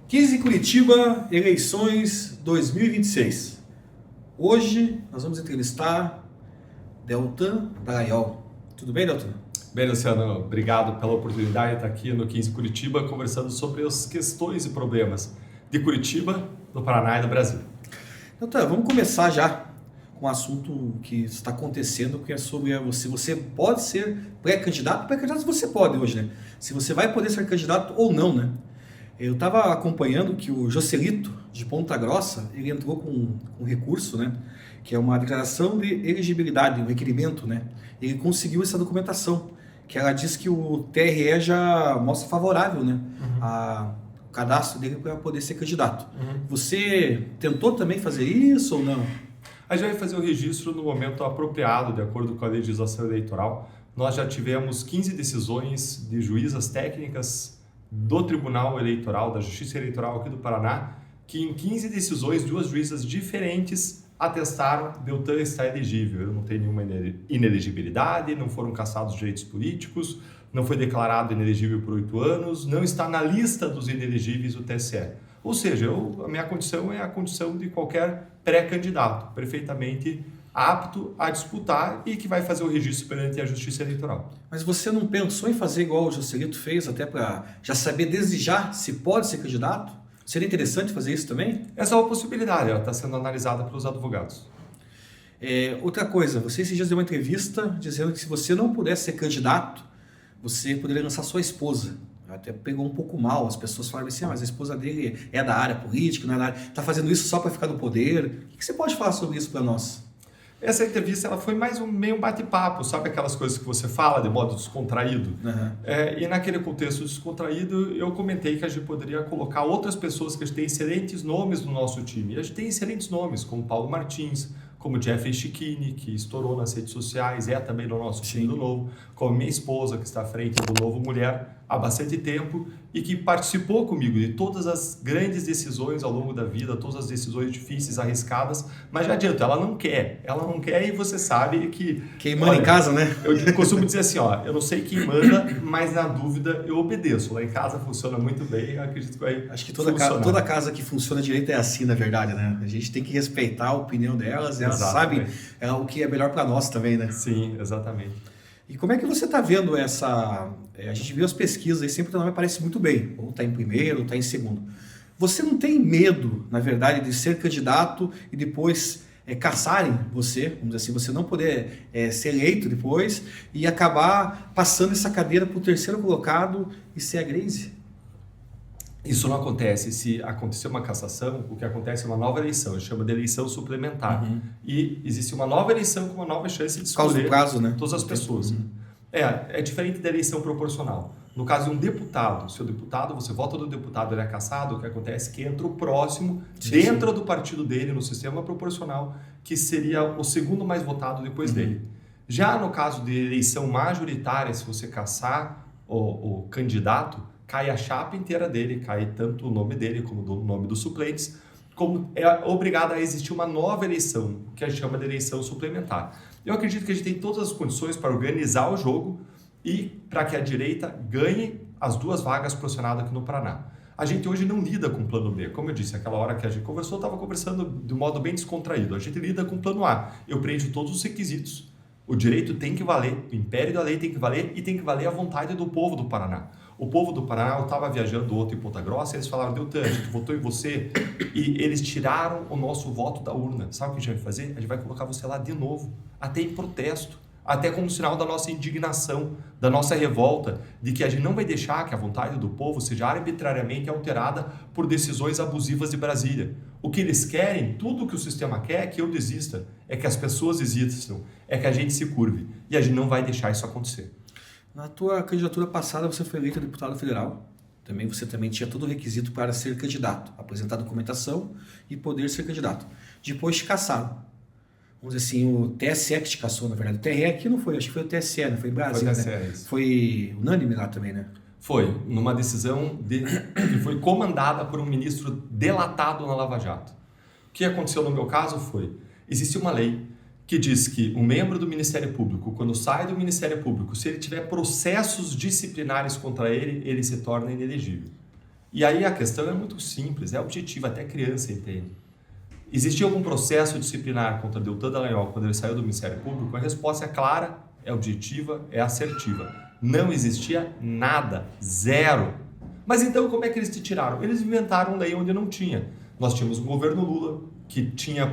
15 Curitiba, eleições 2026. Hoje nós vamos entrevistar Deltan Dallagnol. Tudo bem, Deltan? Bem, Luciano, obrigado pela oportunidade de estar aqui no 15 Curitiba conversando sobre as questões e problemas de Curitiba, do Paraná e do Brasil. Deltan, vamos começar já com um assunto que está acontecendo, que é sobre você. Você pode ser pré-candidato? Pré-candidato você pode hoje, né? Se você vai poder ser candidato ou não, né? Eu estava acompanhando que o Joselito, de Ponta Grossa, ele entrou com um recurso, né? Que é uma declaração de elegibilidade, um requerimento, né? Ele conseguiu essa documentação, que ela diz que o TRE já mostra favorável, né? O cadastro dele para poder ser candidato. Você tentou também fazer isso ou não? A gente vai fazer o registro no momento apropriado, de acordo com a legislação eleitoral. Nós já tivemos 15 decisões de juízas técnicas do Tribunal Eleitoral, da Justiça Eleitoral aqui do Paraná, que em 15 decisões, duas juízas diferentes atestaram Deltan está elegível. Eu não tenho nenhuma inelegibilidade, não foram cassados direitos políticos, não foi declarado inelegível por 8 anos, não está na lista dos inelegíveis do TSE. Ou seja, a minha condição é a condição de qualquer pré-candidato, perfeitamente apto a disputar e que vai fazer o registro perante a Justiça Eleitoral. Mas você não pensou em fazer igual o Joselito fez, até para já saber desde já se pode ser candidato? Seria interessante fazer isso também? Essa é uma possibilidade, ela está sendo analisada pelos advogados. Outra coisa, você esses dias deu uma entrevista dizendo que se você não pudesse ser candidato, você poderia lançar sua esposa. Até pegou um pouco mal, as pessoas falaram assim, mas a esposa dele é da área política, não é da área, está fazendo isso só para ficar no poder. O que você pode falar sobre isso para nós? Essa entrevista ela foi mais meio um bate-papo, sabe aquelas coisas que você fala de modo descontraído? Uhum. E naquele contexto descontraído, eu comentei que a gente poderia colocar outras pessoas que têm excelentes nomes no nosso time. E a gente tem excelentes nomes, como Paulo Martins, como Jeffrey Chiquini, que estourou nas redes sociais, é também no nosso time do Novo, como minha esposa, que está à frente do Novo Mulher há bastante tempo e que participou comigo de todas as grandes decisões ao longo da vida, todas as decisões difíceis, arriscadas, mas já adianto, ela não quer e você sabe que... Quem manda em casa, né? Eu costumo dizer assim, eu não sei quem manda, mas na dúvida eu obedeço. Lá em casa funciona muito bem, eu acredito que vai Acho que toda casa que funciona direito é assim, na verdade, né? A gente tem que respeitar a opinião delas, elas sabem o que é melhor para nós também, né? Sim, exatamente. E como é que você está vendo essa... A gente viu as pesquisas e sempre o nome aparece muito bem, ou está em primeiro, ou está em segundo. Você não tem medo, na verdade, de ser candidato e depois caçarem você, vamos dizer assim, você não poder ser eleito depois e acabar passando essa cadeira para o terceiro colocado e ser a Grace? Isso não acontece. Se acontecer uma cassação, o que acontece é uma nova eleição, chama de eleição suplementar. E existe uma nova eleição com uma nova chance de escolher por causa do prazo, né? Todas as pessoas. É diferente da eleição proporcional. No caso de um deputado, seu deputado, você vota do deputado, ele é cassado, o que acontece é que entra o próximo dentro do partido dele, no sistema proporcional, que seria o segundo mais votado depois dele. Já no caso de eleição majoritária, se você cassar o candidato, cai a chapa inteira dele, cai tanto o nome dele como o nome dos suplentes, como é obrigado a existir uma nova eleição, que a gente chama de eleição suplementar. Eu acredito que a gente tem todas as condições para organizar o jogo e para que a direita ganhe as duas vagas proporcionadas aqui no Paraná. A gente hoje não lida com o plano B. Como eu disse, aquela hora que a gente conversou, eu estava conversando de um modo bem descontraído. A gente lida com o plano A. Eu preencho todos os requisitos. O direito tem que valer, o império da lei tem que valer e tem que valer a vontade do povo do Paraná. O povo do Paraná, eu estava viajando ontem em Ponta Grossa, eles falaram, Deltan, a gente votou em você e eles tiraram o nosso voto da urna. Sabe o que a gente vai fazer? A gente vai colocar você lá de novo, até em protesto, até como sinal da nossa indignação, da nossa revolta, de que a gente não vai deixar que a vontade do povo seja arbitrariamente alterada por decisões abusivas de Brasília. O que eles querem, tudo o que o sistema quer é que eu desista, é que as pessoas desistam, é que a gente se curve. E a gente não vai deixar isso acontecer. Na tua candidatura passada, você foi eleito deputado federal. Você também tinha todo o requisito para ser candidato, apresentar documentação e poder ser candidato. Depois te caçaram. Vamos dizer assim, o TSE que te caçou, na verdade. O TRE aqui não foi, acho que foi o TSE, né? Foi em Brasília, foi né? Foi unânime lá também, né? Foi, numa decisão que foi comandada por um ministro delatado na Lava Jato. O que aconteceu no meu caso foi, existe uma lei que diz que um membro do Ministério Público, quando sai do Ministério Público, se ele tiver processos disciplinares contra ele, ele se torna inelegível. E aí a questão é muito simples, é objetiva, até criança entende. Existia algum processo disciplinar contra Deltan Dallagnol quando ele saiu do Ministério Público? A resposta é clara, é objetiva, é assertiva. Não existia nada, zero. Mas então como é que eles te tiraram? Eles inventaram lei onde não tinha. Nós tínhamos um governo Lula que tinha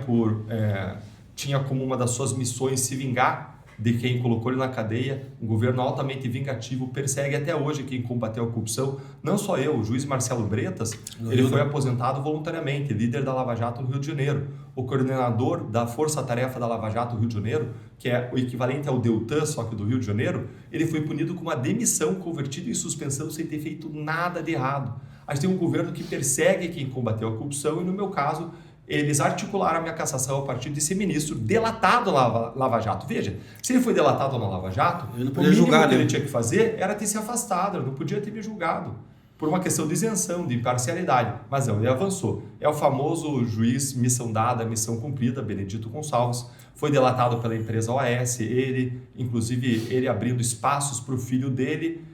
como uma das suas missões se vingar de quem colocou ele na cadeia, um governo altamente vingativo, persegue até hoje quem combateu a corrupção. Não só eu, o juiz Marcelo Bretas, ele foi aposentado voluntariamente, líder da Lava Jato no Rio de Janeiro. O coordenador da Força-Tarefa da Lava Jato no Rio de Janeiro, que é o equivalente ao Deltan, só que do Rio de Janeiro, ele foi punido com uma demissão, convertido em suspensão sem ter feito nada de errado. A gente tem um governo que persegue quem combateu a corrupção e, no meu caso, eles articularam a minha cassação a partir de ser ministro delatado na Lava Jato. Veja, se ele foi delatado na Lava Jato, o mínimo que ele tinha que fazer era ter se afastado, ele não podia ter me julgado, por uma questão de isenção, de imparcialidade. Mas não, ele avançou. É o famoso juiz missão dada, missão cumprida, Benedito Gonçalves, foi delatado pela empresa OAS, ele abrindo espaços para o filho dele,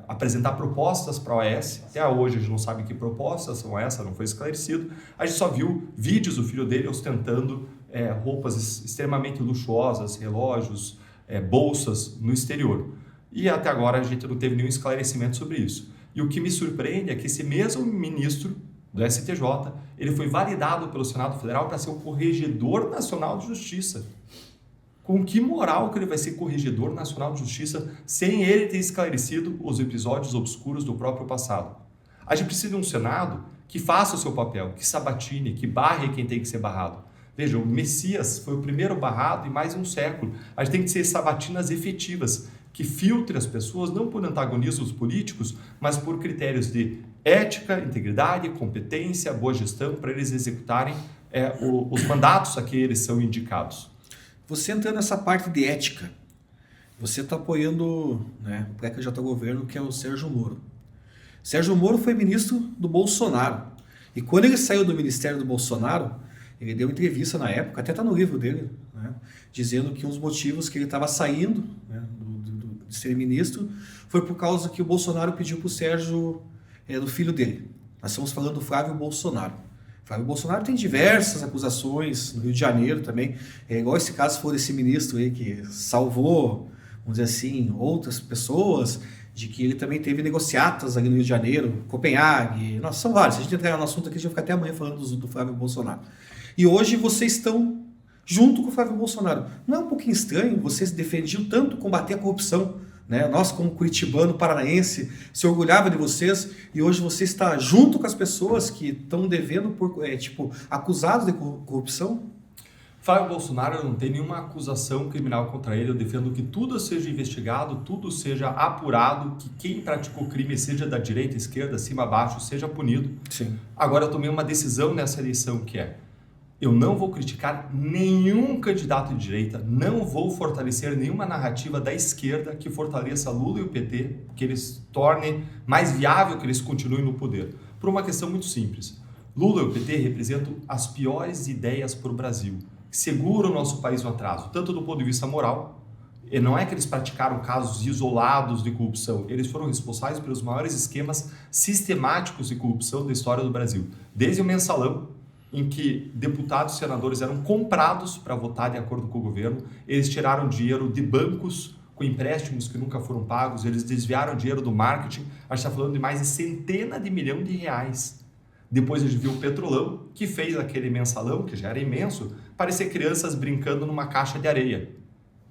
apresentar propostas para a OAS. Até hoje a gente não sabe que propostas são essas, não foi esclarecido. A gente só viu vídeos do filho dele ostentando roupas extremamente luxuosas, relógios, bolsas no exterior. E até agora a gente não teve nenhum esclarecimento sobre isso. E o que me surpreende é que esse mesmo ministro do STJ, ele foi validado pelo Senado Federal para ser o Corregedor Nacional de Justiça. Com que moral que ele vai ser Corregedor Nacional de Justiça sem ele ter esclarecido os episódios obscuros do próprio passado? A gente precisa de um Senado que faça o seu papel, que sabatine, que barre quem tem que ser barrado. Veja, o Messias foi o primeiro barrado em mais um século. A gente tem que ser sabatinas efetivas, que filtre as pessoas não por antagonismos políticos, mas por critérios de ética, integridade, competência, boa gestão, para eles executarem os mandatos a que eles são indicados. Você entrando nessa parte de ética, você está apoiando o pré-candidato ao governo, que é o Sérgio Moro. Sérgio Moro foi ministro do Bolsonaro. E quando ele saiu do ministério do Bolsonaro, ele deu entrevista na época, até está no livro dele, dizendo que um dos motivos que ele estava saindo de ser ministro foi por causa que o Bolsonaro pediu para o Sérgio, do filho dele. Nós estamos falando do Flávio Bolsonaro. Flávio Bolsonaro tem diversas acusações no Rio de Janeiro também. É igual esse caso for desse ministro aí que salvou, vamos dizer assim, outras pessoas, de que ele também teve negociatas ali no Rio de Janeiro, Copenhague. Nossa, são vários. Se a gente entrar no assunto aqui, a gente vai ficar até amanhã falando do Flávio Bolsonaro. E hoje vocês estão junto com o Flávio Bolsonaro. Não é um pouquinho estranho? Vocês defendiam tanto combater a corrupção, nós, como curitibano, paranaense, se orgulhava de vocês, e hoje você está junto com as pessoas que estão devendo, acusados de corrupção? Flávio Bolsonaro não tem nenhuma acusação criminal contra ele. Eu defendo que tudo seja investigado, tudo seja apurado, que quem praticou crime, seja da direita, esquerda, cima, baixo, seja punido. Sim. Agora eu tomei uma decisão nessa eleição que eu não vou criticar nenhum candidato de direita, não vou fortalecer nenhuma narrativa da esquerda que fortaleça Lula e o PT, que eles tornem mais viável que eles continuem no poder. Por uma questão muito simples. Lula e o PT representam as piores ideias para o Brasil, que seguram o nosso país no atraso, tanto do ponto de vista moral, e não é que eles praticaram casos isolados de corrupção, eles foram responsáveis pelos maiores esquemas sistemáticos de corrupção da história do Brasil, desde o mensalão, em que deputados e senadores eram comprados para votar de acordo com o governo, eles tiraram dinheiro de bancos com empréstimos que nunca foram pagos, eles desviaram dinheiro do marketing, a gente está falando de mais de centenas de milhões de reais. Depois a gente viu o Petrolão, que fez aquele mensalão, que já era imenso, parecer crianças brincando numa caixa de areia.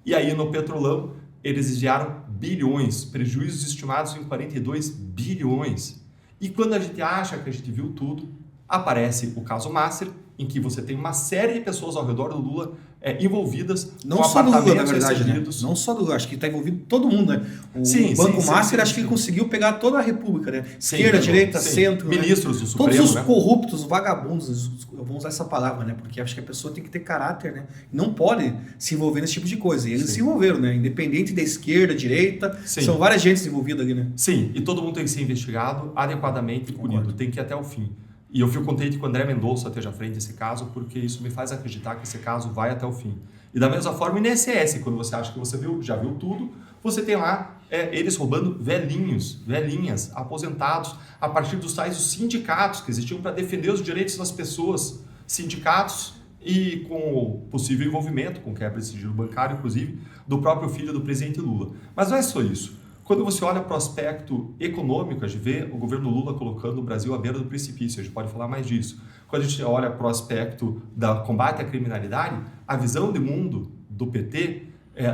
E aí no Petrolão, eles desviaram bilhões, prejuízos estimados em 42 bilhões. E quando a gente acha que a gente viu tudo, aparece o caso Master, em que você tem uma série de pessoas ao redor do Lula envolvidas não com só do Lula, na verdade, recebidos. Não só do Lula, acho que está envolvido todo mundo, O sim, Banco sim, Master, sim, acho que ele conseguiu pegar toda a República, Esquerda, direita, centro. Ministros do Supremo, todos os corruptos, vagabundos, eu vou usar essa palavra, porque acho que a pessoa tem que ter caráter, Não pode se envolver nesse tipo de coisa. E eles se envolveram, Independente da esquerda, direita, são várias gentes envolvidas ali, Sim, e todo mundo tem que ser investigado adequadamente e punido, tem que ir até o fim. E eu fico contente que o André Mendonça esteja à frente desse caso, porque isso me faz acreditar que esse caso vai até o fim. E da mesma forma, o INSS, quando você acha que você já viu tudo, você tem lá eles roubando velhinhos, velhinhas, aposentados, a partir dos tais os sindicatos que existiam para defender os direitos das pessoas, sindicatos e com o possível envolvimento, com quebra de sigilo bancário, inclusive, do próprio filho do presidente Lula. Mas não é só isso. Quando você olha para o aspecto econômico, a gente vê o governo Lula colocando o Brasil à beira do precipício, a gente pode falar mais disso. Quando a gente olha para o aspecto da combate à criminalidade, a visão de mundo do PT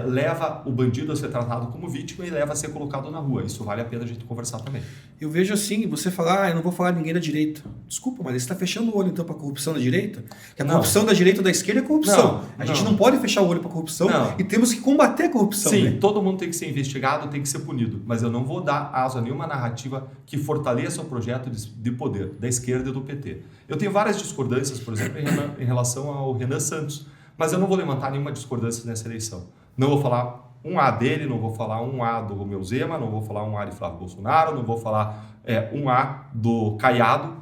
leva o bandido a ser tratado como vítima e leva a ser colocado na rua. Isso vale a pena a gente conversar também. Eu vejo assim, você falar, eu não vou falar de ninguém da direita. Desculpa, mas você está fechando o olho então para a corrupção da direita? Porque a corrupção da direita ou da esquerda é corrupção. A gente não pode fechar o olho para a corrupção e temos que combater a corrupção. Sim, né? todo mundo tem que ser investigado, tem que ser punido. Mas eu não vou dar asa a nenhuma narrativa que fortaleça o projeto de poder da esquerda e do PT. Eu tenho várias discordâncias, por exemplo, em relação ao Renan Santos. Mas eu não vou levantar nenhuma discordância nessa eleição. Não vou falar um A dele, não vou falar um A do Romeu Zema, não vou falar um A de Flávio Bolsonaro, não vou falar um A do Caiado,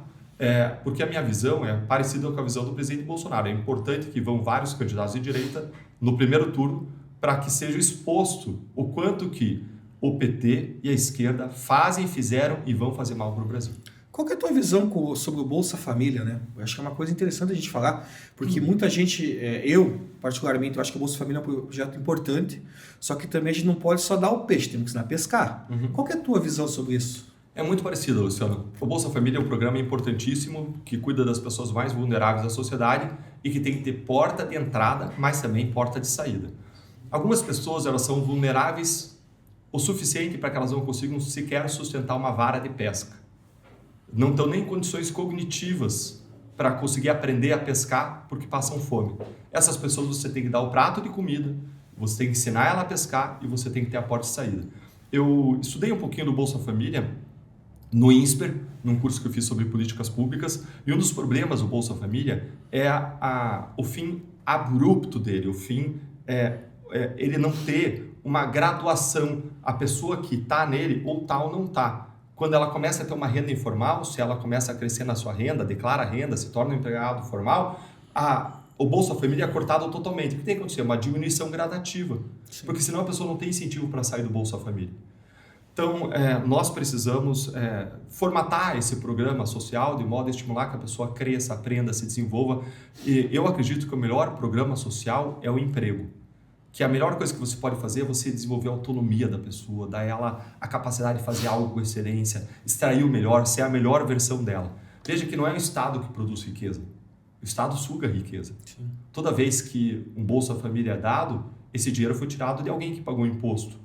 porque a minha visão é parecida com a visão do presidente Bolsonaro. É importante que vão vários candidatos de direita no primeiro turno para que seja exposto o quanto que o PT e a esquerda fazem, fizeram e vão fazer mal para o Brasil. Qual que é a tua visão sobre o Bolsa Família, né? Eu acho que é uma coisa interessante a gente falar, porque muita gente, eu particularmente, eu acho que o Bolsa Família é um projeto importante, só que também a gente não pode só dar o peixe, temos que ensinar a pescar. Qual que é a tua visão sobre isso? É muito parecido, Luciano. O Bolsa Família é um programa importantíssimo que cuida das pessoas mais vulneráveis da sociedade e que tem que ter porta de entrada, mas também porta de saída. Algumas pessoas, elas são vulneráveis o suficiente para que elas não consigam sequer sustentar uma vara de pesca. Não estão nem em condições cognitivas para conseguir aprender a pescar porque passam fome. Essas pessoas você tem que dar o prato de comida, você tem que ensinar ela a pescar e você tem que ter a porta de saída. Eu estudei um pouquinho do Bolsa Família no INSPER, num curso que eu fiz sobre políticas públicas, e um dos problemas do Bolsa Família é o fim abrupto dele, o fim ele não ter uma graduação, a pessoa que está nele ou tá ou não está. Quando ela começa a ter uma renda informal, se ela começa a crescer na sua renda, declara renda, se torna um empregado formal, o Bolsa Família é cortado totalmente. O que tem que acontecer? Uma diminuição gradativa. Sim. Porque senão a pessoa não tem incentivo para sair do Bolsa Família. Então, nós precisamos formatar esse programa social de modo a estimular que a pessoa cresça, aprenda, se desenvolva. E eu acredito que o melhor programa social é o emprego. Que a melhor coisa que você pode fazer é você desenvolver a autonomia da pessoa, dar ela a capacidade de fazer algo com excelência, extrair o melhor, ser a melhor versão dela. Veja que não é o Estado que produz riqueza, o Estado suga a riqueza. Sim. Toda vez que um Bolsa Família é dado, esse dinheiro foi tirado de alguém que pagou imposto.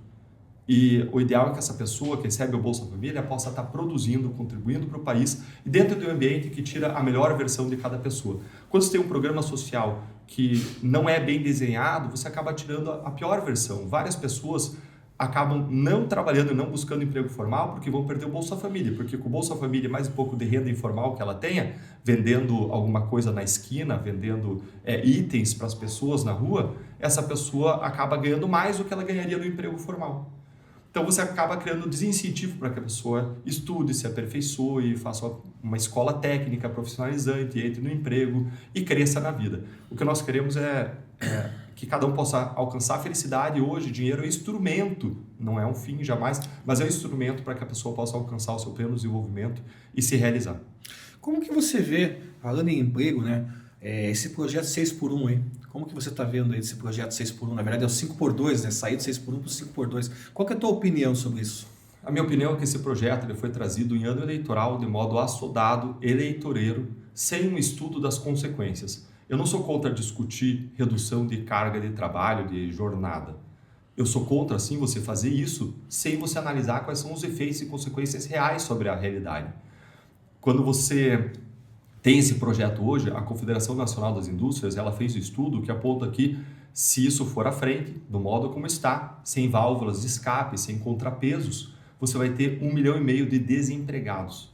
E o ideal é que essa pessoa que recebe o Bolsa Família possa estar produzindo, contribuindo para o país e dentro de um ambiente que tira a melhor versão de cada pessoa. Quando você tem um programa social que não é bem desenhado, você acaba tirando a pior versão. Várias pessoas acabam não trabalhando e não buscando emprego formal porque vão perder o Bolsa Família, porque com o Bolsa Família mais um pouco de renda informal que ela tenha, vendendo alguma coisa na esquina, vendendo itens para as pessoas na rua, essa pessoa acaba ganhando mais do que ela ganharia no emprego formal. Então você acaba criando desincentivo para que a pessoa estude, se aperfeiçoe, faça uma escola técnica profissionalizante, entre no emprego e cresça na vida. O que nós queremos é que cada um possa alcançar a felicidade. Hoje, dinheiro é um instrumento, não é um fim jamais, mas é um instrumento para que a pessoa possa alcançar o seu pleno desenvolvimento e se realizar. Como que você vê, falando em emprego, né, esse projeto 6x1, hein? Como que você está vendo aí esse projeto 6x1? Na verdade é o 5x2, né? Sair do 6x1 para o 5x2. Qual que é a tua opinião sobre isso? A minha opinião é que esse projeto ele foi trazido em ano eleitoral de modo assodado, eleitoreiro, sem um estudo das consequências. Eu não sou contra discutir redução de carga de trabalho, de jornada. Eu sou contra, sim, você fazer isso sem você analisar quais são os efeitos e consequências reais sobre a realidade. Quando você tem esse projeto hoje, a Confederação Nacional das Indústrias, ela fez um estudo que aponta que se isso for à frente, do modo como está, sem válvulas de escape, sem contrapesos, você vai ter 1,5 milhão de desempregados.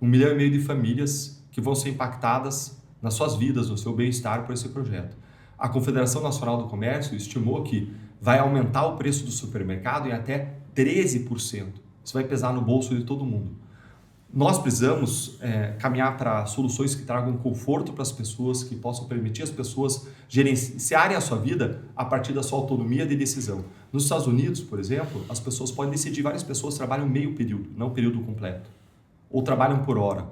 1,5 milhão de famílias que vão ser impactadas nas suas vidas, no seu bem-estar por esse projeto. A Confederação Nacional do Comércio estimou que vai aumentar o preço do supermercado em até 13%. Isso vai pesar no bolso de todo mundo. Nós precisamos caminhar para soluções que tragam conforto para as pessoas, que possam permitir as pessoas gerenciarem a sua vida a partir da sua autonomia de decisão. Nos Estados Unidos, por exemplo, as pessoas podem decidir, várias pessoas trabalham meio período, não período completo, ou trabalham por hora.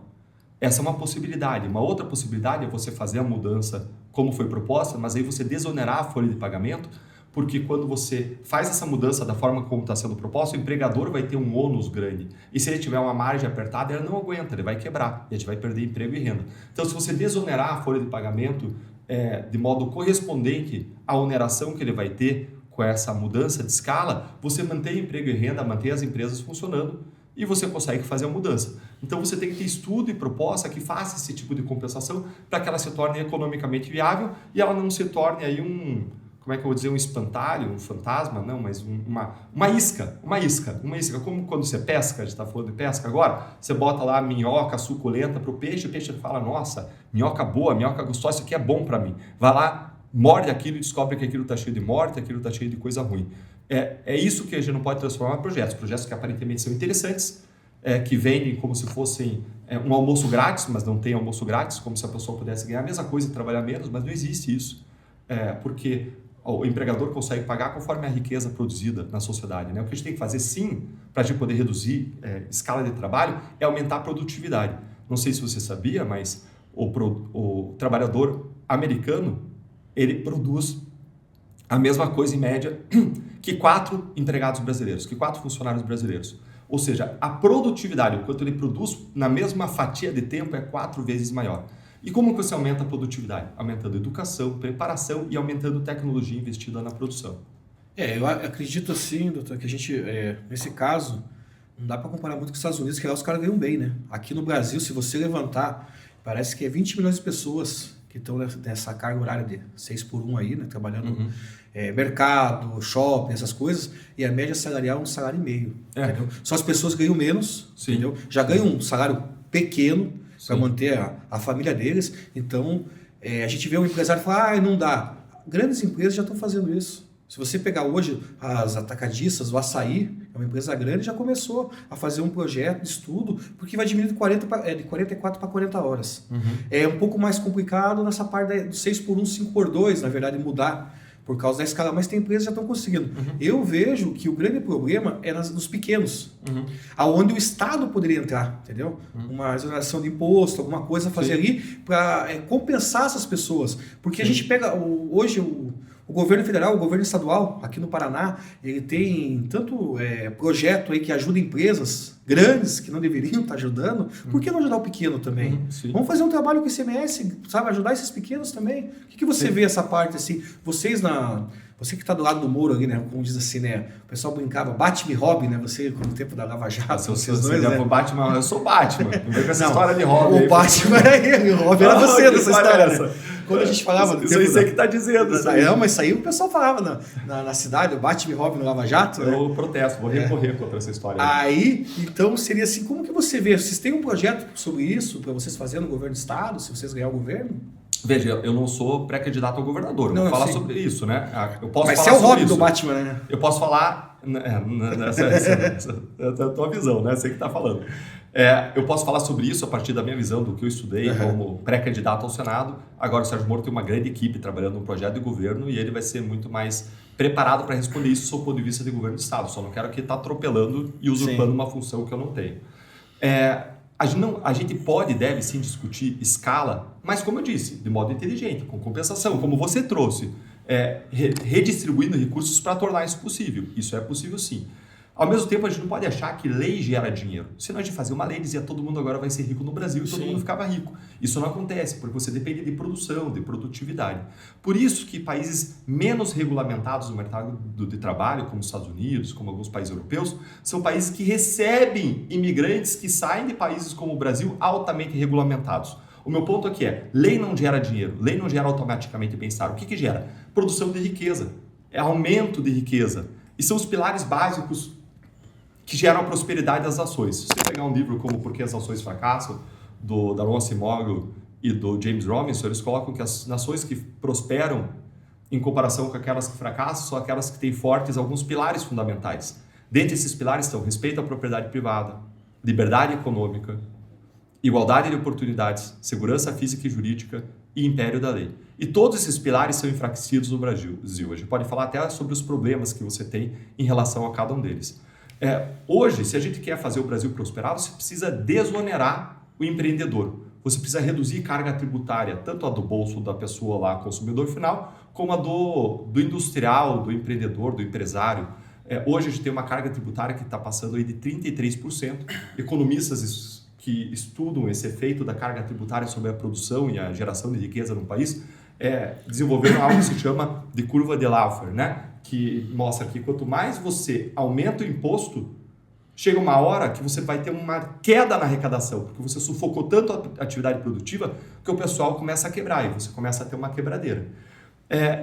Essa é uma possibilidade. Uma outra possibilidade é você fazer a mudança como foi proposta, mas aí você desonerar a folha de pagamento, porque quando você faz essa mudança da forma como está sendo proposta, o empregador vai ter um ônus grande. E se ele tiver uma margem apertada, ele não aguenta, ele vai quebrar, e a gente vai perder emprego e renda. Então, se você desonerar a folha de pagamento de modo correspondente à oneração que ele vai ter com essa mudança de escala, você mantém emprego e renda, mantém as empresas funcionando, e você consegue fazer a mudança. Então, você tem que ter estudo e proposta que faça esse tipo de compensação para que ela se torne economicamente viável e ela não se torne aí como é que eu vou dizer, um espantalho, um fantasma, não, mas uma isca, como quando você pesca, a gente está falando de pesca agora, você bota lá a minhoca suculenta para o peixe fala, nossa, minhoca boa, minhoca gostosa, isso aqui é bom para mim. Vai lá, morde aquilo e descobre que aquilo está cheio de morte, aquilo está cheio de coisa ruim. É isso que a gente não pode transformar em projetos que aparentemente são interessantes, que vendem como se fossem um almoço grátis, mas não tem almoço grátis, como se a pessoa pudesse ganhar a mesma coisa e trabalhar menos, mas não existe isso, porque o empregador consegue pagar conforme a riqueza produzida na sociedade. Né? O que a gente tem que fazer, sim, para a gente poder reduzir escala de trabalho, é aumentar a produtividade. Não sei se você sabia, mas o trabalhador americano, ele produz a mesma coisa em média que 4 empregados brasileiros, que 4 funcionários brasileiros. Ou seja, a produtividade, o quanto ele produz na mesma fatia de tempo é 4 vezes maior. E como que você aumenta a produtividade? Aumentando educação, preparação e aumentando tecnologia investida na produção. Eu acredito assim, doutor, que a gente, nesse caso, não dá para comparar muito com os Estados Unidos, que lá os caras ganham bem, né? Aqui no Brasil, se você levantar, parece que é 20 milhões de pessoas que estão nessa carga horária de 6 por 1 aí, né? Trabalhando mercado, shopping, essas coisas, e a média salarial é um salário e meio, entendeu? Só as pessoas ganham menos, entendeu? Já ganham um salário pequeno, para manter a família deles. Então, a gente vê um empresário falar, não dá. Grandes empresas já estão fazendo isso. Se você pegar hoje as atacadistas, o Açaí, é uma empresa grande, já começou a fazer um projeto de estudo, porque vai diminuir de 44 para 40 horas. É um pouco mais complicado nessa parte do 6 por 1, 5 por 2, na verdade, mudar por causa da escala, mas tem empresas que já estão conseguindo. Eu vejo que o grande problema é nos pequenos, aonde o Estado poderia entrar, entendeu? Uma exoneração de imposto, alguma coisa a fazer ali para compensar essas pessoas. Porque a gente pega hoje o governo federal, o governo estadual, aqui no Paraná, ele tem tanto projeto aí que ajuda empresas grandes que não deveriam estar ajudando. Por que não ajudar o pequeno também? Vamos fazer um trabalho com o ICMS, sabe? Ajudar esses pequenos também. O que você vê essa parte assim? Você que está do lado do muro ali, né? Como diz assim, né? O pessoal brincava, Batman e Robin, né? Você, com o tempo da Lava Jato, vocês dois, né? Batman, eu sou Batman. Não vem com essa história de Robin. O Batman era ele, o Robin era você nessa história. Quando a gente falava... Isso aí você que está dizendo. Não, mas isso aí o pessoal falava na cidade, o Batman e Robin no Lava Jato. Eu protesto, vou recorrer contra essa história. Aí, então, seria assim, como que você vê? Vocês têm um projeto sobre isso, para vocês fazerem no governo do estado, se vocês ganharem o governo? Veja, eu não sou pré-candidato ao governador, eu vou falar sobre isso, né? Eu posso Mas falar você é o Robin isso. do Batman, né? Eu posso falar... Essa é a tua visão, né? Você que está falando. Eu posso falar sobre isso a partir da minha visão, do que eu estudei como pré-candidato ao Senado. Agora o Sérgio Moro tem uma grande equipe trabalhando no projeto de governo e ele vai ser muito mais preparado para responder isso sob o ponto de vista de governo do Estado. Só não quero que ele está atropelando e usurpando uma função que eu não tenho. A gente pode e deve sim discutir escala, mas como eu disse, de modo inteligente, com compensação, como você trouxe, redistribuindo recursos para tornar isso possível. Isso é possível sim. Ao mesmo tempo, a gente não pode achar que lei gera dinheiro. Senão a gente fazia uma lei e dizia todo mundo agora vai ser rico no Brasil e todo mundo ficava rico. Isso não acontece, porque você depende de produção, de produtividade. Por isso que países menos regulamentados no mercado de trabalho, como os Estados Unidos, como alguns países europeus, são países que recebem imigrantes que saem de países como o Brasil altamente regulamentados. O meu ponto aqui lei não gera dinheiro, lei não gera automaticamente bem-estar. O que gera? Produção de riqueza, aumento de riqueza. E são os pilares básicos que geram a prosperidade das nações. Se você pegar um livro como Por que as Nações Fracassam, da Ron Simoglu e do James Robinson, eles colocam que as nações que prosperam em comparação com aquelas que fracassam são aquelas que têm fortes alguns pilares fundamentais. Dentre esses pilares estão respeito à propriedade privada, liberdade econômica, igualdade de oportunidades, segurança física e jurídica e império da lei. E todos esses pilares são enfraquecidos no Brasil. A gente pode falar até sobre os problemas que você tem em relação a cada um deles. Hoje, se a gente quer fazer o Brasil prosperar, você precisa desonerar o empreendedor. Você precisa reduzir carga tributária, tanto a do bolso da pessoa lá, consumidor final, como a do industrial, do empreendedor, do empresário. Hoje a gente tem uma carga tributária que está passando aí de 33%. Economistas que estudam esse efeito da carga tributária sobre a produção e a geração de riqueza no país desenvolveram algo que se chama de curva de Laffer, né? Que mostra que quanto mais você aumenta o imposto, chega uma hora que você vai ter uma queda na arrecadação, porque você sufocou tanto a atividade produtiva que o pessoal começa a quebrar e você começa a ter uma quebradeira.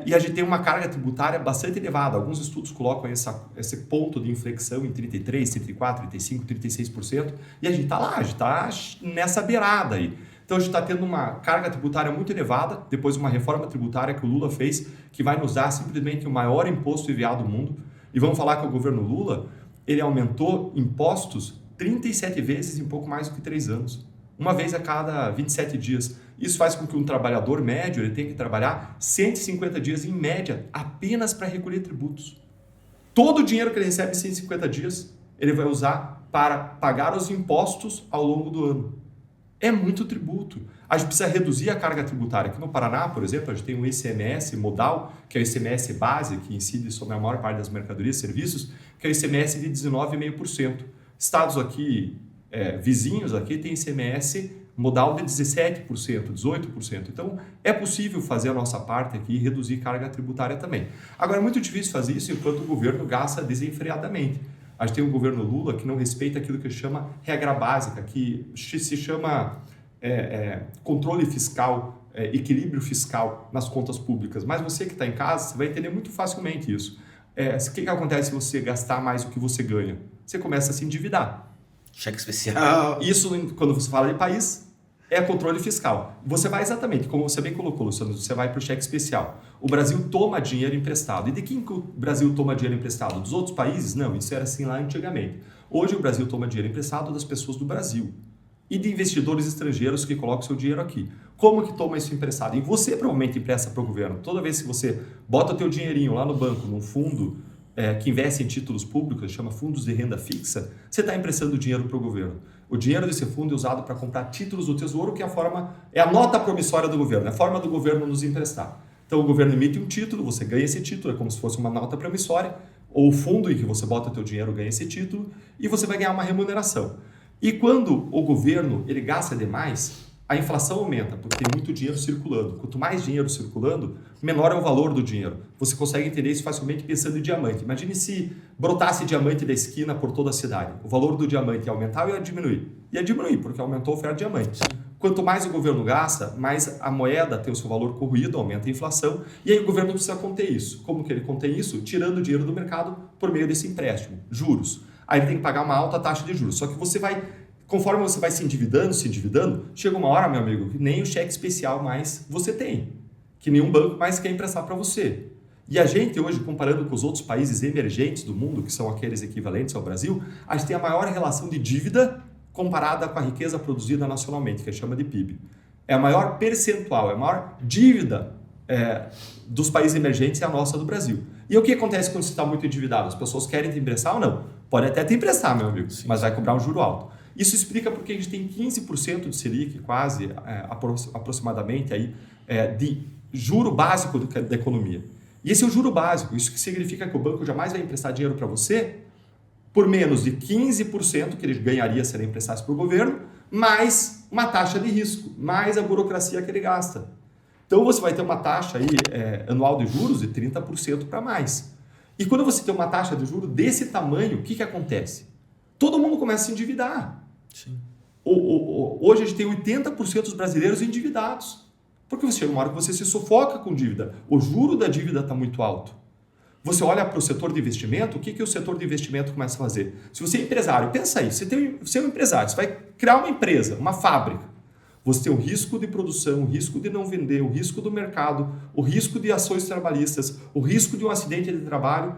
E a gente tem uma carga tributária bastante elevada. Alguns estudos colocam esse ponto de inflexão em 33%, 34%, 35%, 36%, e a gente está lá, a gente está nessa beirada aí. Então a gente está tendo uma carga tributária muito elevada, depois de uma reforma tributária que o Lula fez, que vai nos dar simplesmente o maior imposto enviado do mundo. E vamos falar que o governo Lula, ele aumentou impostos 37 vezes em pouco mais do que 3 anos. Uma vez a cada 27 dias. Isso faz com que um trabalhador médio ele tenha que trabalhar 150 dias em média apenas para recolher tributos. Todo o dinheiro que ele recebe em 150 dias, ele vai usar para pagar os impostos ao longo do ano. É muito tributo. A gente precisa reduzir a carga tributária. Aqui no Paraná, por exemplo, a gente tem um ICMS modal, que é o ICMS base, que incide sobre a maior parte das mercadorias e serviços, que é o ICMS de 19,5%. Estados aqui, vizinhos aqui, têm ICMS modal de 17%, 18%. Então, é possível fazer a nossa parte aqui e reduzir carga tributária também. Agora, é muito difícil fazer isso enquanto o governo gasta desenfreadamente. A gente tem um governo Lula que não respeita aquilo que chama regra básica, que se chama controle fiscal, equilíbrio fiscal nas contas públicas. Mas você que está em casa, você vai entender muito facilmente isso. O que acontece se você gastar mais do que você ganha? Você começa a se endividar. Cheque especial. Isso, quando você fala de país, é controle fiscal. Você vai exatamente, como você bem colocou, Luciano, você vai para o cheque especial. O Brasil toma dinheiro emprestado. E de quem que o Brasil toma dinheiro emprestado? Dos outros países? Não, isso era assim lá antigamente. Hoje o Brasil toma dinheiro emprestado das pessoas do Brasil e de investidores estrangeiros que colocam seu dinheiro aqui. Como que toma isso emprestado? E você provavelmente empresta para o governo. Toda vez que você bota o teu dinheirinho lá no banco, num fundo que investe em títulos públicos, chama fundos de renda fixa, você está emprestando dinheiro para o governo. O dinheiro desse fundo é usado para comprar títulos do Tesouro, que é a nota promissória do governo, é a forma do governo nos emprestar. Então o governo emite um título, você ganha esse título, é como se fosse uma nota promissória, ou o fundo em que você bota o teu dinheiro ganha esse título, e você vai ganhar uma remuneração. E quando o governo ele gasta demais, a inflação aumenta, porque tem muito dinheiro circulando. Quanto mais dinheiro circulando, menor é o valor do dinheiro. Você consegue entender isso facilmente pensando em diamante. Imagine se brotasse diamante da esquina por toda a cidade. O valor do diamante ia aumentar ou ia diminuir? Ia diminuir, porque aumentou a oferta de diamante. Quanto mais o governo gasta, mais a moeda tem o seu valor corroído, aumenta a inflação, e aí o governo precisa conter isso. Como que ele contém isso? Tirando o dinheiro do mercado por meio desse empréstimo, juros. Aí ele tem que pagar uma alta taxa de juros. Só que conforme você vai se endividando, chega uma hora, meu amigo, que nem o cheque especial mais você tem, que nenhum banco mais quer emprestar para você. E a gente hoje, comparando com os outros países emergentes do mundo, que são aqueles equivalentes ao Brasil, a gente tem a maior relação de dívida comparada com a riqueza produzida nacionalmente, que a gente chama de PIB. É a maior percentual, é a maior dívida dos países emergentes é a nossa do Brasil. E o que acontece quando você está muito endividado? As pessoas querem te emprestar ou não? Pode até te emprestar, meu amigo, mas vai cobrar um juro alto. Isso explica porque a gente tem 15% de Selic, quase aproximadamente, aí, de juro básico da economia. E esse é o juro básico. Isso que significa que o banco jamais vai emprestar dinheiro para você por menos de 15% que ele ganharia se ele emprestasse para o governo, mais uma taxa de risco, mais a burocracia que ele gasta. Então você vai ter uma taxa aí, anual de juros de 30% para mais. E quando você tem uma taxa de juros desse tamanho, o que acontece? Todo mundo começa a se endividar. Sim. Hoje a gente tem 80% dos brasileiros endividados. Porque você chega uma hora que você se sufoca com dívida. O juro da dívida está muito alto. Você olha para o setor de investimento, o que o setor de investimento começa a fazer? Se você é empresário, pensa aí, você é um empresário, você vai criar uma empresa, uma fábrica. Você tem o risco de produção, o risco de não vender, o risco do mercado, o risco de ações trabalhistas, o risco de um acidente de trabalho.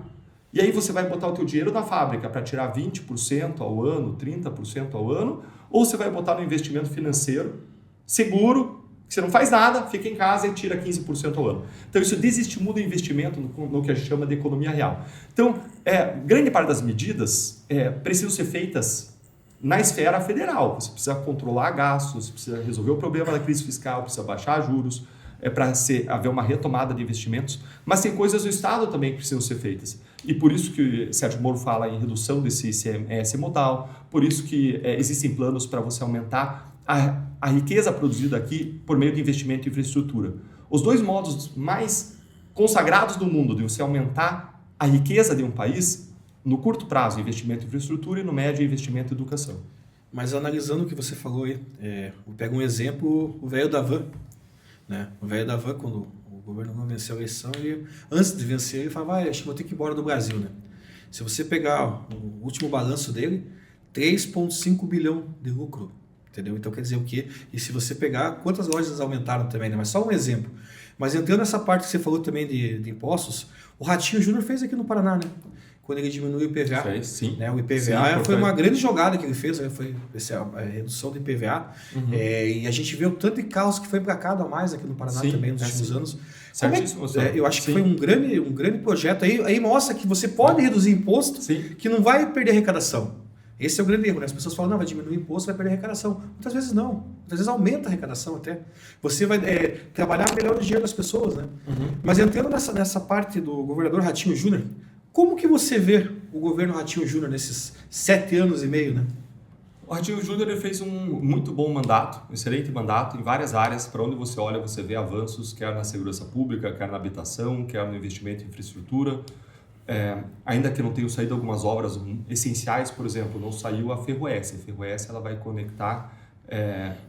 E aí você vai botar o teu dinheiro na fábrica para tirar 20% ao ano, 30% ao ano, ou você vai botar no investimento financeiro, seguro, que você não faz nada, fica em casa e tira 15% ao ano. Então isso desestimula o investimento no que a gente chama de economia real. Então, grande parte das medidas precisam ser feitas na esfera federal. Você precisa controlar gastos, precisa resolver o problema da crise fiscal, precisa baixar juros, para haver uma retomada de investimentos, mas tem coisas do Estado também que precisam ser feitas. E por isso que Sérgio Moro fala em redução desse ICMS modal, por isso que existem planos para você aumentar a riqueza produzida aqui por meio de investimento em infraestrutura. Os dois modos mais consagrados do mundo de você aumentar a riqueza de um país, no curto prazo, investimento em infraestrutura, e no médio, investimento em educação. Mas analisando o que você falou aí, eu pego um exemplo, o velho da van. Né? O velho da van, quando o governo não venceu a eleição, antes de vencer, ele falava, acho que vou ter que ir embora do Brasil. Né? Se você pegar o último balanço dele, 3,5 bilhão de lucro. Entendeu? Então quer dizer o quê? E se você pegar, quantas lojas aumentaram também, né? Mas só um exemplo. Mas entrando nessa parte que você falou também de impostos, o Ratinho Júnior fez aqui no Paraná, né? Quando ele diminuiu o IPVA. Fez, sim. Né? O IPVA sim, foi uma grande jogada que ele fez, né? Foi a redução do IPVA. Uhum. E a gente vê o tanto de carros que foi emplacado a mais aqui no Paraná também nos últimos anos. Eu acho que foi um grande projeto. Aí mostra que você pode reduzir imposto, que não vai perder arrecadação. Esse é o grande erro, né? As pessoas falam, não, vai diminuir o imposto, vai perder a arrecadação. Muitas vezes não. Muitas vezes aumenta a arrecadação até. Você vai trabalhar melhor o dinheiro das pessoas, né? Uhum. Mas entrando nessa parte do governador Ratinho Júnior, como que você vê o governo Ratinho Júnior nesses 7 anos e meio, né? O Ratinho Júnior fez um muito bom mandato, um excelente mandato em várias áreas. Para onde você olha, você vê avanços, quer na segurança pública, quer na habitação, quer no investimento em infraestrutura. Ainda que não tenham saído algumas obras essenciais, por exemplo, não saiu a Ferroeste. A Ferroeste ela vai conectar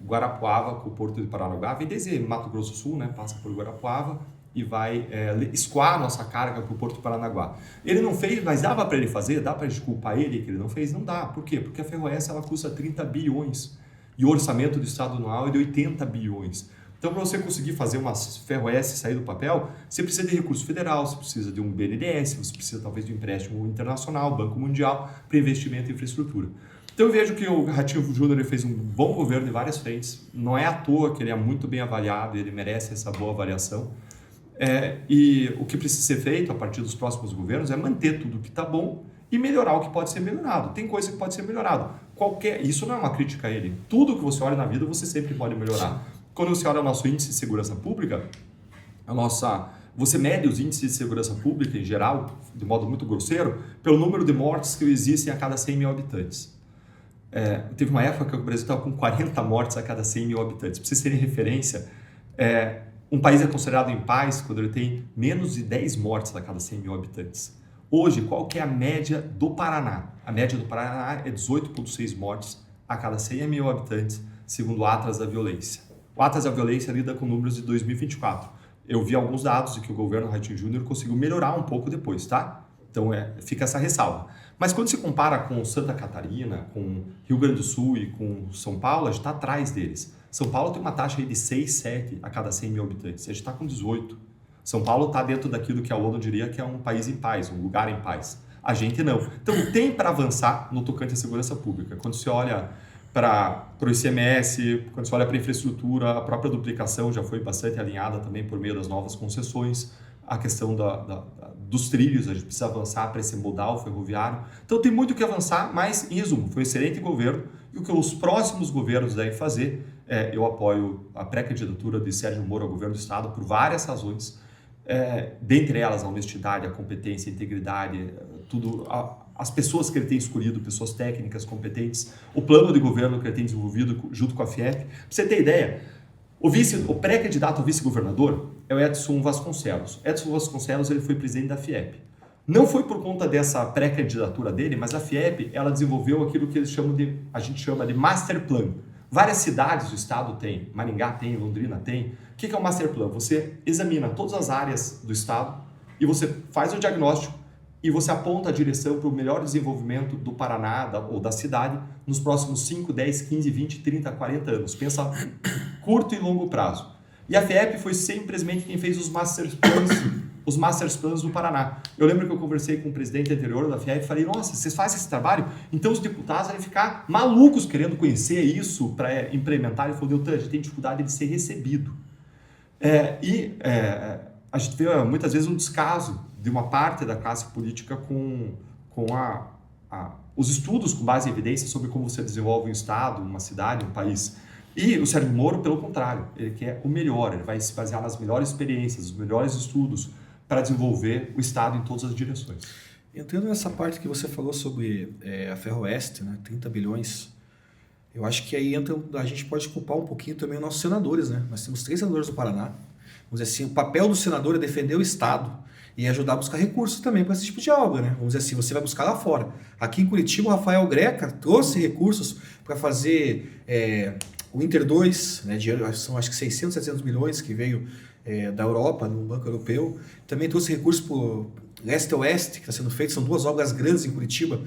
Guarapuava com o Porto de Paranaguá, vem desde Mato Grosso do Sul, né, passa por Guarapuava e vai escoar a nossa carga para o Porto de Paranaguá. Ele não fez, mas dava para ele fazer? Dá para a gente culpar ele que ele não fez? Não dá. Por quê? Porque a Ferroeste ela custa 30 bilhões e o orçamento do Estado anual é de 80 bilhões. Então, para você conseguir fazer uma Ferroeste sair do papel, você precisa de recurso federal, você precisa de um BNDES, você precisa talvez de um empréstimo internacional, Banco Mundial, para investimento em infraestrutura. Então, eu vejo que o Ratinho Júnior fez um bom governo em várias frentes. Não é à toa que ele é muito bem avaliado, ele merece essa boa avaliação. E o que precisa ser feito a partir dos próximos governos é manter tudo que está bom e melhorar o que pode ser melhorado. Tem coisa que pode ser melhorado. Isso não é uma crítica a ele. Tudo que você olha na vida, você sempre pode melhorar. Sim. Quando você olha o nosso índice de segurança pública, você mede os índices de segurança pública em geral, de modo muito grosseiro, pelo número de mortes que existem a cada 100 mil habitantes. Teve uma época que o Brasil estava com 40 mortes a cada 100 mil habitantes. Para vocês terem referência, um país é considerado em paz quando ele tem menos de 10 mortes a cada 100 mil habitantes. Hoje, qual que é a média do Paraná? A média do Paraná é 18,6 mortes a cada 100 mil habitantes, segundo o Atlas da Violência. O Atlas da Violência lida com números de 2024. Eu vi alguns dados de que o governo Ratinho Júnior conseguiu melhorar um pouco depois, tá? Então, fica essa ressalva. Mas quando se compara com Santa Catarina, com Rio Grande do Sul e com São Paulo, a gente está atrás deles. São Paulo tem uma taxa aí de 6, 7 a cada 100 mil habitantes. A gente está com 18. São Paulo está dentro daquilo que a ONU diria que é um país em paz, um lugar em paz. A gente não. Então, tem para avançar no tocante à segurança pública. Quando se olha para o ICMS, quando você olha para a infraestrutura, a própria duplicação já foi bastante alinhada também por meio das novas concessões, a questão dos trilhos, a gente precisa avançar para esse modal ferroviário. Então tem muito o que avançar, mas em resumo, foi um excelente governo e o que os próximos governos devem fazer, eu apoio a pré-candidatura de Sérgio Moro ao governo do Estado por várias razões, dentre elas a honestidade, a competência, a integridade, tudo... As pessoas que ele tem escolhido, pessoas técnicas, competentes, o plano de governo que ele tem desenvolvido junto com a FIEP. Para você ter ideia, o pré-candidato a vice-governador é o Edson Vasconcelos. Edson Vasconcelos ele foi presidente da FIEP. Não foi por conta dessa pré-candidatura dele, mas a FIEP ela desenvolveu aquilo que a gente chama de master plan. Várias cidades do estado têm, Maringá tem, Londrina tem. O que é o master plan? Você examina todas as áreas do estado e você faz o diagnóstico e você aponta a direção para o melhor desenvolvimento do Paraná ou da cidade nos próximos 5, 10, 15, 20, 30, 40 anos. Pensa curto e longo prazo. E a FIEP foi simplesmente quem fez os master plans os Master Plans do Paraná. Eu lembro que eu conversei com o presidente anterior da FIEP e falei, nossa, vocês fazem esse trabalho? Então os deputados devem ficar malucos querendo conhecer isso para implementar. Ele falou, Deltan, a gente tem dificuldade de ser recebido. A gente vê muitas vezes um descaso de uma parte da classe política com os estudos com base em evidência sobre como você desenvolve um estado, uma cidade, um país. E o Sérgio Moro, pelo contrário, ele quer o melhor, ele vai se basear nas melhores experiências, os melhores estudos para desenvolver o estado em todas as direções. Entrando nessa parte que você falou sobre a Ferroeste, né, 30 bilhões, eu acho que aí a gente pode culpar um pouquinho também os nossos senadores, né? Nós temos 3 senadores do Paraná. Vamos dizer assim, o papel do senador é defender o estado e ajudar a buscar recursos também para esse tipo de obra, né? Vamos dizer assim, você vai buscar lá fora. Aqui em Curitiba, o Rafael Greca trouxe recursos para fazer o Inter 2, né? São acho que 600, 700 milhões que veio da Europa, no Banco Europeu. Também trouxe recursos para o Leste-Oeste, que está sendo feito, são 2 obras grandes em Curitiba.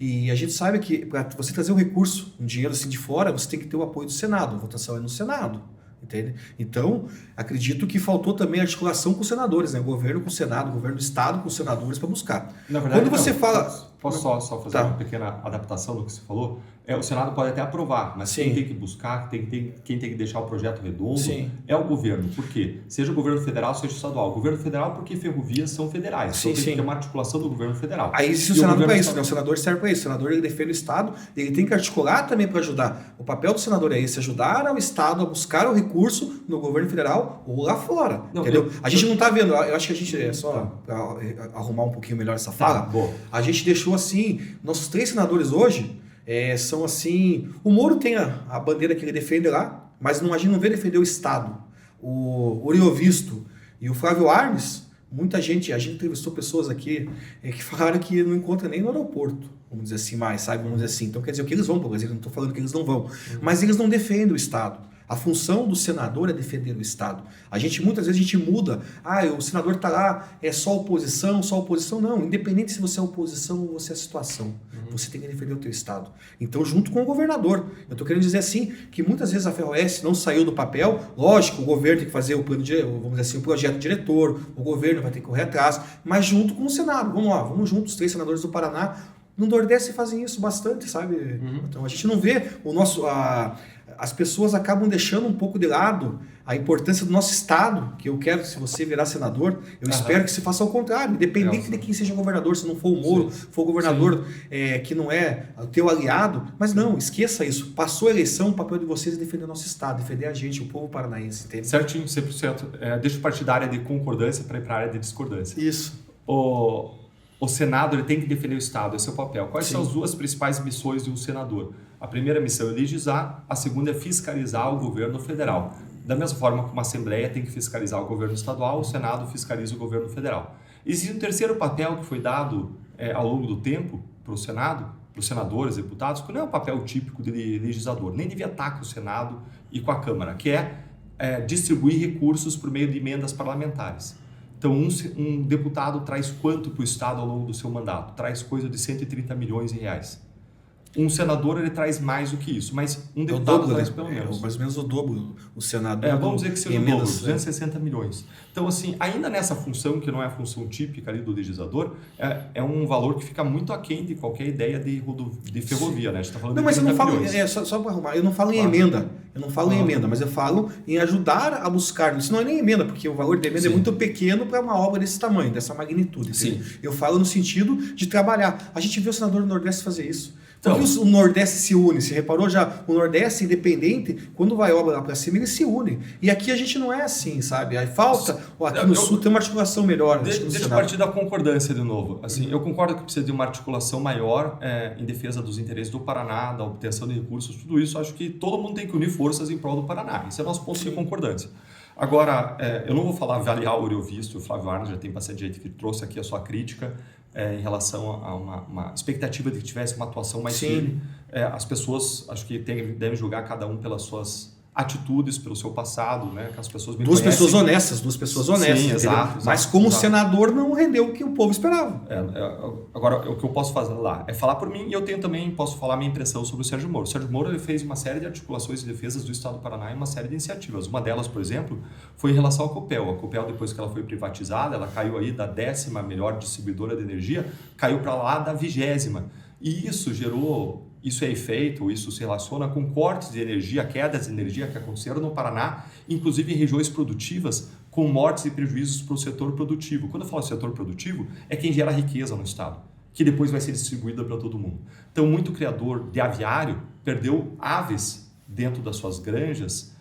E a gente sabe que para você trazer um recurso, um dinheiro assim de fora, você tem que ter o apoio do Senado, a votação é no Senado. Entende? Então, acredito que faltou também articulação com os senadores, né? O governo com o Senado, o governo do Estado com os senadores para buscar. Na verdade, quando você fala... Posso só fazer uma pequena adaptação do que você falou? O Senado pode até aprovar, mas quem tem que buscar, quem tem que deixar o projeto redondo é o governo. Por quê? Seja o governo federal, seja o estadual. O governo federal porque ferrovias são federais. Então tem que ter uma articulação do governo federal. Aí existe o Senado para isso, né? O senador serve para isso. O senador ele defende o Estado, ele tem que articular também para ajudar. O papel do senador é esse, ajudar o Estado a buscar o recurso no governo federal ou lá fora. Entendeu? A gente não está vendo, eu acho que a gente, só para arrumar um pouquinho melhor essa fala, a gente deixou assim, nossos 3 senadores hoje são assim, o Moro tem a bandeira que ele defende lá, mas a gente não vê defender o Estado. O Oriovisto e o Flávio Arnes, muita gente, a gente entrevistou pessoas aqui que falaram que não encontra nem no aeroporto, vamos dizer assim, vamos dizer assim. Então quer dizer, o que eles vão para o Brasil, não estou falando que eles não vão, mas eles não defendem o Estado. A função do senador é defender o Estado. Muitas vezes a gente muda, o senador está lá, é só oposição. Não, independente se você é oposição ou você é situação, você tem que defender o teu Estado. Então, junto com o governador. Eu estou querendo dizer assim, que muitas vezes a Ferroeste não saiu do papel, lógico, o governo tem que fazer o plano vamos dizer assim, o projeto diretor, o governo vai ter que correr atrás, mas junto com o Senado. Vamos lá, vamos juntos, os 3 senadores do Paraná. No Nordeste fazem isso bastante, sabe? Então a gente não vê as pessoas acabam deixando um pouco de lado a importância do nosso Estado, que eu quero, se você virar senador, eu espero que se faça ao contrário, independente de quem seja governador, se não for o Moro, for o governador que não é o teu aliado, mas não, esqueça isso, passou a eleição, o papel de vocês é defender o nosso Estado, defender a gente, o povo paranaense, entende? Certinho, 100%. Deixa eu partir da área de concordância para ir para a área de discordância. Isso. O Senado ele tem que defender o Estado, esse é o papel. Quais são as 2 principais missões de um senador? A primeira missão é legislar, a segunda é fiscalizar o governo federal. Da mesma forma que uma Assembleia tem que fiscalizar o governo estadual, o Senado fiscaliza o governo federal. Existe um terceiro papel que foi dado ao longo do tempo para o Senado, para os senadores, deputados, que não é um papel típico de legislador, nem devia estar com o Senado e com a Câmara, que é distribuir recursos por meio de emendas parlamentares. Então, um deputado traz quanto para o Estado ao longo do seu mandato? Traz coisa de 130 milhões de reais. Um senador ele traz mais do que isso, mas um deputado traz pelo menos. Mais ou menos o dobro, o Senado. Vamos dizer que seja o dobro, 260 milhões. Então, assim, ainda nessa função, que não é a função típica ali do legislador, é um valor que fica muito aquém de qualquer ideia de ferrovia, né? A gente está falando de 30 milhões. Só para arrumar, eu não falo em emenda. Eu não falo em emenda, mas eu falo em ajudar a buscar. Isso não é nem emenda, porque o valor de emenda é muito pequeno para uma obra desse tamanho, dessa magnitude. Sim. Eu falo no sentido de trabalhar. A gente viu o senador do Nordeste fazer isso. Então, o Nordeste se une, se reparou já? O Nordeste independente, quando vai obra lá para cima, eles se unem. E aqui a gente não é assim, sabe? Aí falta, aqui no Sul tem uma articulação melhor. Deixa eu partir da concordância de novo. Assim, eu concordo que precisa de uma articulação maior em defesa dos interesses do Paraná, da obtenção de recursos, tudo isso. Acho que todo mundo tem que unir forças em prol do Paraná. Esse é o nosso ponto de concordância. Agora, eu não vou falar avaliar o Oriovisto, o Flávio Arnes já tem bastante gente que trouxe aqui a sua crítica em relação a uma expectativa de que tivesse uma atuação mais firme. As pessoas, acho que devem julgar cada um pelas suas atitudes pelo seu passado, né? Que as pessoas me duas conhecem. Duas pessoas honestas. Sim, entendeu? exato, Mas como exato. senador não rendeu o que o povo esperava. Agora, o que eu posso fazer lá é falar por mim, e eu posso falar minha impressão sobre o Sérgio Moro. O Sérgio Moro ele fez uma série de articulações e defesas do Estado do Paraná e uma série de iniciativas. Uma delas, por exemplo, foi em relação à Copel. A Copel, depois que ela foi privatizada, ela caiu aí da 10ª melhor distribuidora de energia, caiu para lá da 20ª. E isso é efeito, isso se relaciona com cortes de energia, quedas de energia que aconteceram no Paraná, inclusive em regiões produtivas, com mortes e prejuízos para o setor produtivo. Quando eu falo setor produtivo, é quem gera riqueza no estado, que depois vai ser distribuída para todo mundo. Então, muito criador de aviário perdeu aves dentro das suas granjas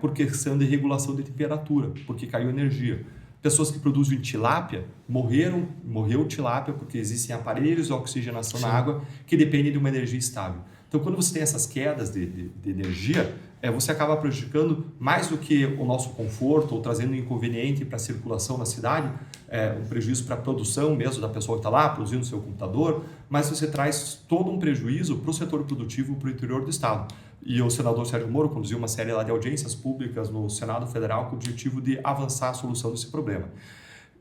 por questão de regulação de temperatura, porque caiu energia. Pessoas que produzem tilápia, morreu tilápia porque existem aparelhos de oxigenação na água que dependem de uma energia estável. Então, quando você tem essas quedas de energia, você acaba prejudicando mais do que o nosso conforto ou trazendo um inconveniente para a circulação na cidade, um prejuízo para a produção mesmo da pessoa que está lá produzindo o seu computador, mas você traz todo um prejuízo para o setor produtivo, para o interior do estado. E o senador Sérgio Moro conduziu uma série lá de audiências públicas no Senado Federal com o objetivo de avançar a solução desse problema.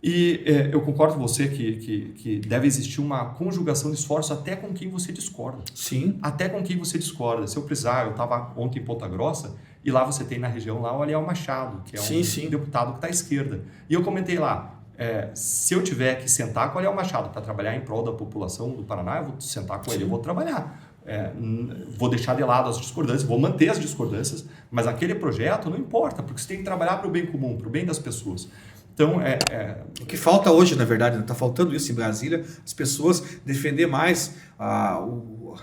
E eu concordo com você que deve existir uma conjugação de esforços até com quem você discorda. Sim. Até com quem você discorda. Se eu precisar, eu estava ontem em Ponta Grossa e lá você tem na região lá o Aliel Machado, que é um deputado que está à esquerda. E eu comentei lá, se eu tiver que sentar com o Aliel Machado para trabalhar em prol da população do Paraná, eu vou sentar com ele, eu vou trabalhar. Vou deixar de lado as discordâncias, vou manter as discordâncias, mas aquele projeto não importa, porque você tem que trabalhar para o bem comum, para o bem das pessoas. Então, o que falta hoje, na verdade, está faltando isso em Brasília, as pessoas defender mais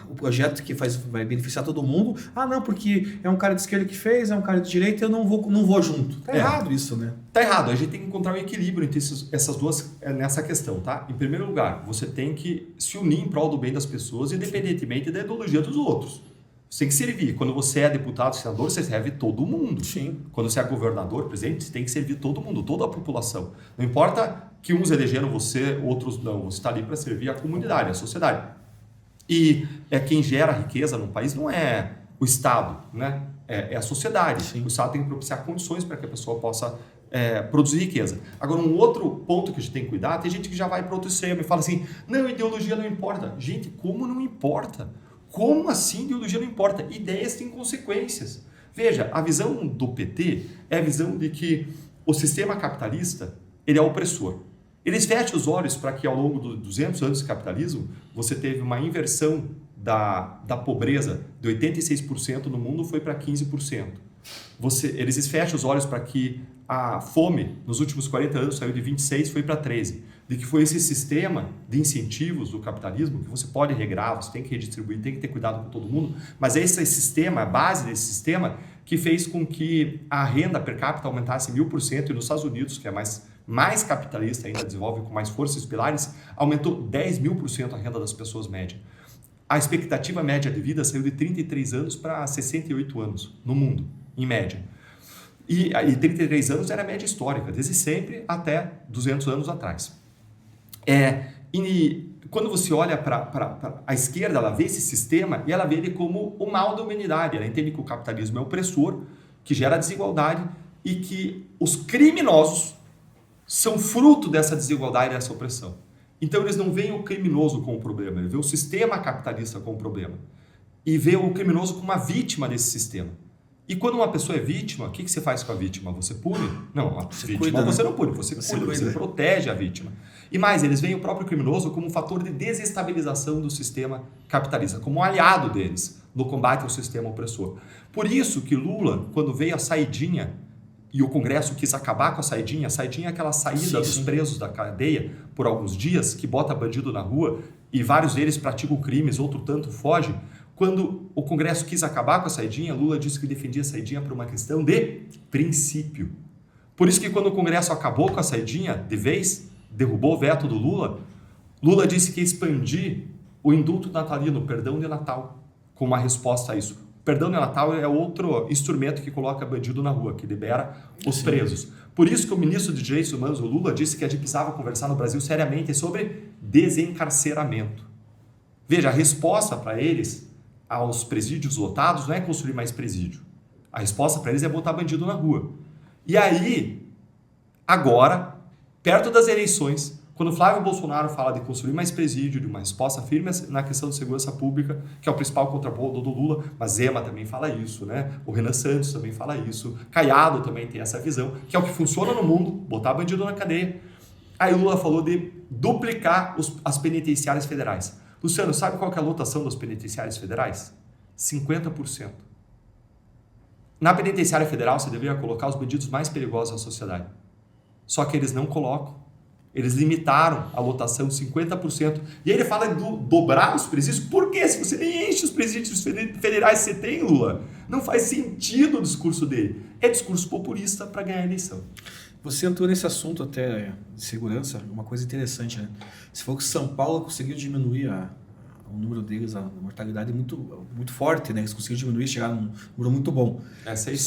o projeto que vai beneficiar todo mundo. Ah, não, porque é um cara de esquerda que fez, é um cara de direita, eu não vou junto. Tá errado isso, né? Tá errado. A gente tem que encontrar um equilíbrio entre essas duas nessa questão, tá? Em primeiro lugar, você tem que se unir em prol do bem das pessoas, independentemente da ideologia dos outros. Você tem que servir. Quando você é deputado, senador, você serve todo mundo. Sim. Quando você é governador, presidente, você tem que servir todo mundo, toda a população. Não importa que uns elegeram você, outros não. Você está ali para servir a comunidade, a sociedade. E quem gera riqueza num país não é o Estado, né? É a sociedade. Sim. O Estado tem que propiciar condições para que a pessoa possa produzir riqueza. Agora, um outro ponto que a gente tem que cuidar, tem gente que já vai para outro extremo e fala assim, não, ideologia não importa. Gente, como não importa? Como assim ideologia não importa? Ideias têm consequências. Veja, a visão do PT é a visão de que o sistema capitalista ele é opressor. Eles fecham os olhos para que ao longo dos 200 anos de capitalismo você teve uma inversão da pobreza de 86% no mundo foi para 15%. Eles fecham os olhos para que a fome nos últimos 40 anos saiu de 26% foi para 13%. De que foi esse sistema de incentivos do capitalismo que você pode regrar, você tem que redistribuir, tem que ter cuidado com todo mundo, mas esse sistema, a base desse sistema, que fez com que a renda per capita aumentasse 1000% e nos Estados Unidos, que é mais capitalista, ainda desenvolve com mais forças pilares, aumentou 10.000% a renda das pessoas média. A expectativa média de vida saiu de 33 anos para 68 anos no mundo, em média. E 33 anos era a média histórica, desde sempre até 200 anos atrás. E quando você olha para a esquerda, ela vê esse sistema e ela vê ele como o mal da humanidade. Ela entende que o capitalismo é opressor, que gera desigualdade e que os criminosos são fruto dessa desigualdade e dessa opressão. Então eles não veem o criminoso como problema, eles veem o sistema capitalista como problema. E veem o criminoso como uma vítima desse sistema. E quando uma pessoa é vítima, o que você faz com a vítima? Você pune? Não, a vítima cuida, você não pune, você cuida, você protege a vítima. E mais, eles veem o próprio criminoso como um fator de desestabilização do sistema capitalista, como um aliado deles no combate ao sistema opressor. Por isso que Lula, quando veio a saidinha, e o Congresso quis acabar com a saidinha é aquela saída dos presos da cadeia por alguns dias, que bota bandido na rua, e vários deles praticam crimes, outro tanto foge. Quando o Congresso quis acabar com a saidinha, Lula disse que defendia a saidinha por uma questão de princípio. Por isso que quando o Congresso acabou com a saidinha, de vez, derrubou o veto do Lula, Lula disse que ia expandir o indulto natalino, o perdão de Natal, como uma resposta a isso. O perdão de Natal é outro instrumento que coloca bandido na rua, que libera os presos. Por isso que o ministro de Direitos Humanos, o Lula, disse que a gente precisava conversar no Brasil seriamente sobre desencarceramento. Veja, a resposta para eles aos presídios lotados não é construir mais presídio. A resposta para eles é botar bandido na rua. E aí, agora, perto das eleições, quando Flávio Bolsonaro fala de construir mais presídio, de uma resposta firme na questão de segurança pública, que é o principal contraponto do Lula, mas Zema também fala isso, né? O Renan Santos também fala isso, Caiado também tem essa visão, que é o que funciona no mundo, botar bandido na cadeia. Aí o Lula falou de duplicar as penitenciárias federais. Luciano, sabe qual que é a lotação das penitenciárias federais? 50%. Na penitenciária federal, você deveria colocar os bandidos mais perigosos da sociedade. Só que eles não colocam. Eles limitaram a lotação 50%. E aí ele fala de dobrar os presídios. Por quê? Se você nem enche os presídios federais que você tem, Lula, não faz sentido o discurso dele. É discurso populista para ganhar a eleição. Você entrou nesse assunto até de segurança, uma coisa interessante, né? Se for que São Paulo conseguiu diminuir o número deles, a mortalidade muito forte, né? Eles conseguiram diminuir, chegar num número muito bom. 6,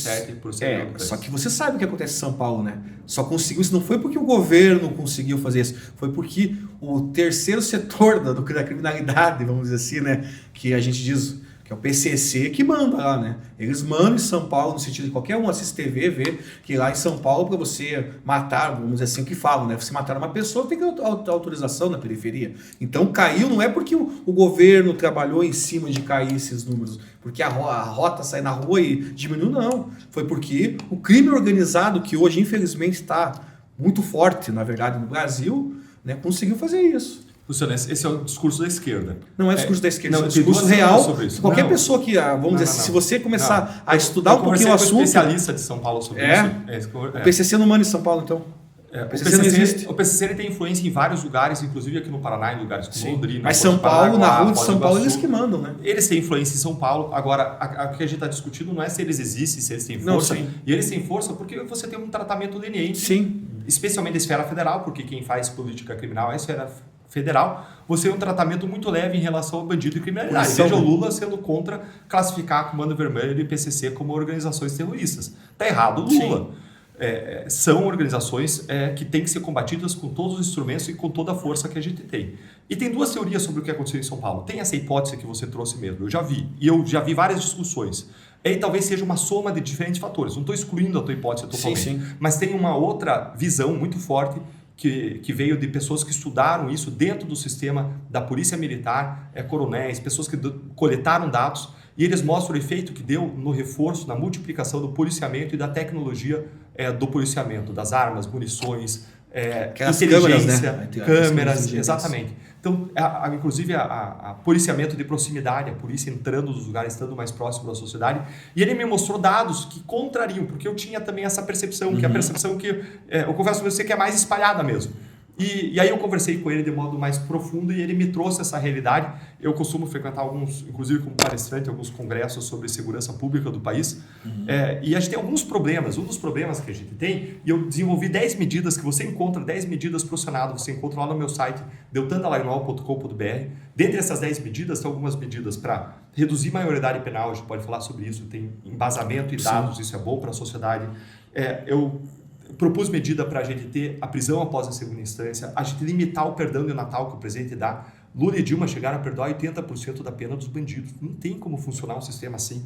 7%. Só que você sabe o que acontece em São Paulo, né? Só conseguiu isso, não foi porque o governo conseguiu fazer isso, foi porque o terceiro setor da criminalidade, vamos dizer assim, né? Que a gente diz que é o PCC que manda lá, né? Eles mandam em São Paulo, no sentido de qualquer um assiste TV, vê que lá em São Paulo, para você matar, vamos dizer assim, o que falam, né? Você matar uma pessoa, tem que ter autorização na periferia. Então caiu, não é porque o governo trabalhou em cima de cair esses números, porque a rota sai na rua e diminui, não. Foi porque o crime organizado, que hoje infelizmente está muito forte, na verdade, no Brasil, né, conseguiu fazer isso. Luciano, esse é o discurso da esquerda. Não é o discurso da esquerda, não, é o discurso real. Sobre isso. Qualquer pessoa que, vamos dizer, se você começar a estudar um pouquinho o assunto... Eu especialista de São Paulo sobre isso. O PCC não manda em São Paulo, então. O PCC não existe. O PCC ele tem influência em vários lugares, inclusive aqui no Paraná, em lugares como Londrina. Mas São Paulo, na rua de São Paulo, eles que mandam, né? Eles têm influência em São Paulo. Agora, o que a gente está discutindo não é se eles existem, se eles têm força. Não, e eles têm força porque você tem um tratamento leniente. Sim. Especialmente da esfera federal, porque quem faz política criminal é a esfera federal, você tem um tratamento muito leve em relação ao bandido e criminalidade. Veja o Lula sendo contra classificar Comando Vermelho e PCC como organizações terroristas. Está errado o Lula. São organizações que têm que ser combatidas com todos os instrumentos e com toda a força que a gente tem. E tem duas teorias sobre o que aconteceu em São Paulo. Tem essa hipótese que você trouxe mesmo, eu já vi. E eu já vi várias discussões. E talvez seja uma soma de diferentes fatores. Não estou excluindo a tua hipótese totalmente. Sim. Mas tem uma outra visão muito forte que veio de pessoas que estudaram isso dentro do sistema da polícia militar, coronéis, pessoas que coletaram dados, e eles mostram o efeito que deu no reforço, na multiplicação do policiamento e da tecnologia do policiamento, das armas, munições, inteligência, câmeras, exatamente. Então, inclusive, a policiamento de proximidade, a polícia entrando nos lugares, estando mais próximo da sociedade. E ele me mostrou dados que contrariam, porque eu tinha também essa percepção, que é a percepção que, eu confesso para você, que é mais espalhada mesmo. E aí eu conversei com ele de modo mais profundo e ele me trouxe essa realidade. Eu costumo frequentar alguns, inclusive como palestrante, alguns congressos sobre segurança pública do país. E a gente tem alguns problemas. Um dos problemas que a gente tem, e eu desenvolvi 10 medidas que você encontra, 10 medidas para o Senado, você encontra lá no meu site, deltandalagnol.com.br. Dentre essas 10 medidas, tem algumas medidas para reduzir maioridade penal, a gente pode falar sobre isso, tem embasamento e dados, isso é bom para a sociedade. Eu propus medida para a gente ter a prisão após a segunda instância, a gente limitar o perdão de Natal que o presidente dá. Lula e Dilma chegaram a perdoar 80% da pena dos bandidos. Não tem como funcionar um sistema assim.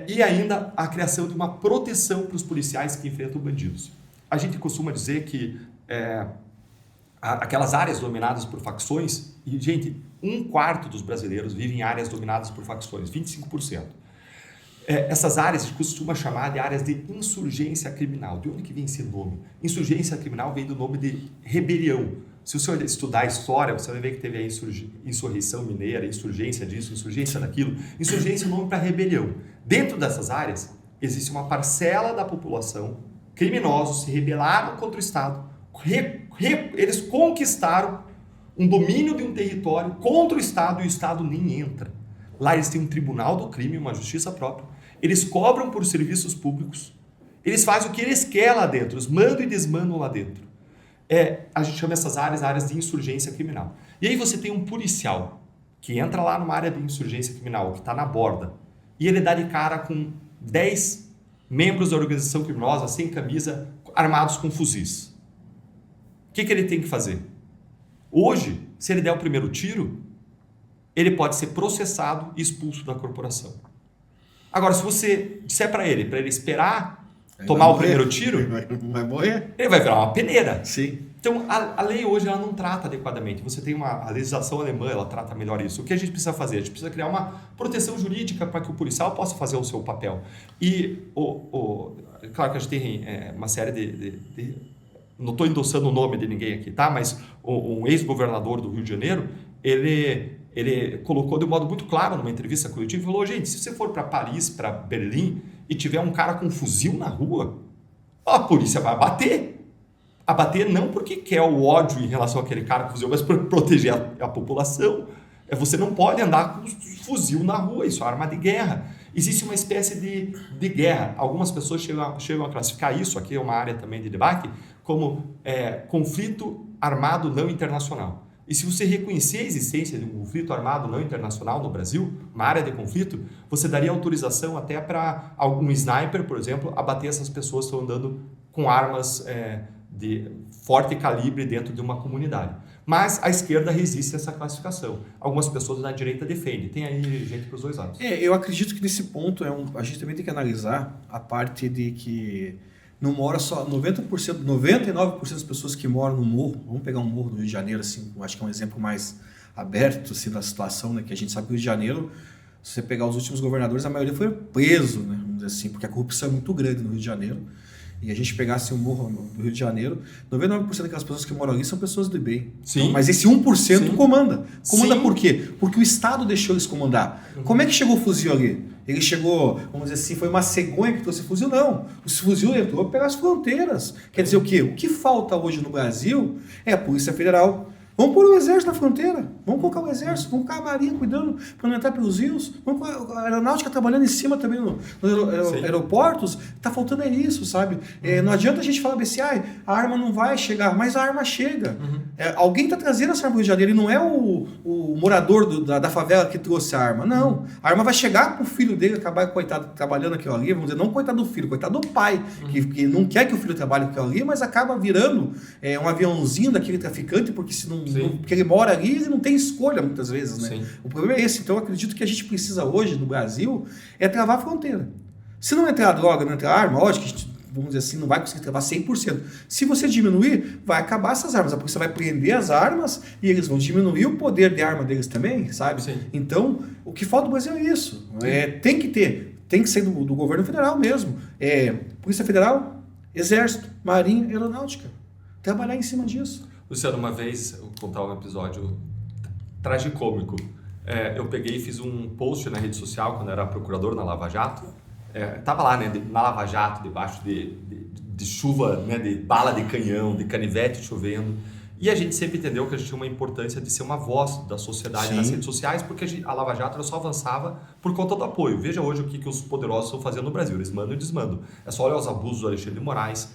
E ainda a criação de uma proteção para os policiais que enfrentam bandidos. A gente costuma dizer que aquelas áreas dominadas por facções, e gente, 1/4 dos brasileiros vivem em áreas dominadas por facções, 25%. Essas áreas a gente costuma chamar de áreas de insurgência criminal. De onde que vem esse nome? Insurgência criminal vem do nome de rebelião. Se o senhor estudar a história, você vai ver que teve a insurreição mineira, insurgência disso, insurgência daquilo. Insurgência é o nome para rebelião. Dentro dessas áreas, existe uma parcela da população, criminosos, se rebelaram contra o Estado. Eles conquistaram um domínio de um território contra o Estado e o Estado nem entra. Lá eles têm um tribunal do crime, uma justiça própria. Eles cobram por serviços públicos. Eles fazem o que eles querem lá dentro. Eles mandam e desmandam lá dentro. A gente chama essas áreas de insurgência criminal. E aí você tem um policial que entra lá numa área de insurgência criminal, que está na borda, e ele dá de cara com 10 membros da organização criminosa, sem camisa, armados com fuzis. O que ele tem que fazer? Hoje, se ele der o primeiro tiro, ele pode ser processado e expulso da corporação. Agora, se você disser para ele esperar tomar o primeiro tiro, vai morrer. Ele vai virar uma peneira. Sim. Então, a lei hoje ela não trata adequadamente. Você tem a legislação alemã, ela trata melhor isso. O que a gente precisa fazer? A gente precisa criar uma proteção jurídica para que o policial possa fazer o seu papel. E, claro que a gente tem uma série de não estou endossando o nome de ninguém aqui, tá? Mas um ex-governador do Rio de Janeiro, ele colocou de um modo muito claro numa entrevista coletiva e falou, gente, se você for para Paris, para Berlim, e tiver um cara com um fuzil na rua, a polícia vai bater. A bater não porque quer o ódio em relação àquele cara com fuzil, mas para proteger a população. Você não pode andar com fuzil na rua, isso é arma de guerra. Existe uma espécie de guerra. Algumas pessoas chegam a classificar isso, aqui é uma área também de debate, como conflito armado não internacional. E se você reconhecer a existência de um conflito armado não internacional no Brasil, uma área de conflito, você daria autorização até para algum sniper, por exemplo, abater essas pessoas que estão andando com armas de forte calibre dentro de uma comunidade. Mas a esquerda resiste a essa classificação. Algumas pessoas na direita defendem. Tem aí gente para os dois lados. Eu acredito que nesse ponto a gente também tem que analisar a parte de que não mora só 99% das pessoas que moram no morro, vamos pegar um morro do Rio de Janeiro, assim, acho que é um exemplo mais aberto assim, da situação, né, que a gente sabe que o Rio de Janeiro, se você pegar os últimos governadores, a maioria foi preso, né, vamos dizer assim, porque a corrupção é muito grande no Rio de Janeiro. E a gente pegasse o morro do Rio de Janeiro, 99% daquelas pessoas que moram ali são pessoas do bem. Sim. Então, mas esse 1% comanda. Comanda Sim. por quê? Porque o Estado deixou eles comandar. Como é que chegou o fuzil ali? Ele chegou, vamos dizer assim, foi uma cegonha que trouxe fuzil? Não. O fuzil entrou pelas as fronteiras. Quer dizer o quê? O que falta hoje no Brasil é a Polícia Federal. Vamos pôr o exército na fronteira, vamos colocar o exército, vamos colocar a marinha cuidando para não entrar pelos rios, vamos colocar a aeronáutica trabalhando em cima também nos aeroportos. Está faltando isso, sabe? Não adianta a gente falar assim, a arma não vai chegar, mas a arma chega. Alguém está trazendo essa arma para o Rio de Janeiro e não é o morador da favela que trouxe a arma, não. A arma vai chegar para o filho dele acabar, coitado, trabalhando aquilo ali, vamos dizer, não coitado do filho, coitado do pai, que não quer que o filho trabalhe aquilo ali, mas acaba virando um aviãozinho daquele traficante, porque se não porque ele mora ali e ele não tem escolha muitas vezes, né? Sim. O problema é esse. Então eu acredito que a gente precisa hoje no Brasil travar a fronteira. Se não entrar droga, não entrar arma, lógico que a gente, vamos dizer assim, não vai conseguir travar 100%. Se você diminuir, vai acabar essas armas. A polícia vai prender as armas e eles vão diminuir o poder de arma deles também, sabe? Sim. Então, o que falta no Brasil é isso. Tem que ser do governo federal mesmo. Polícia Federal, Exército, Marinha, Aeronáutica. Trabalhar em cima disso. Luciano, uma vez, eu vou contar um episódio tragicômico. Eu peguei e fiz um post na rede social quando eu era procurador na Lava Jato. Tava lá, né, na Lava Jato, debaixo de chuva, né, de bala de canhão, de canivete chovendo. E a gente sempre entendeu que a gente tinha uma importância de ser uma voz da sociedade Sim. nas redes sociais, porque a Lava Jato ela só avançava por conta do apoio. Veja hoje o que os poderosos estão fazendo no Brasil. Eles mandam e desmandam. É só olhar os abusos do Alexandre de Moraes,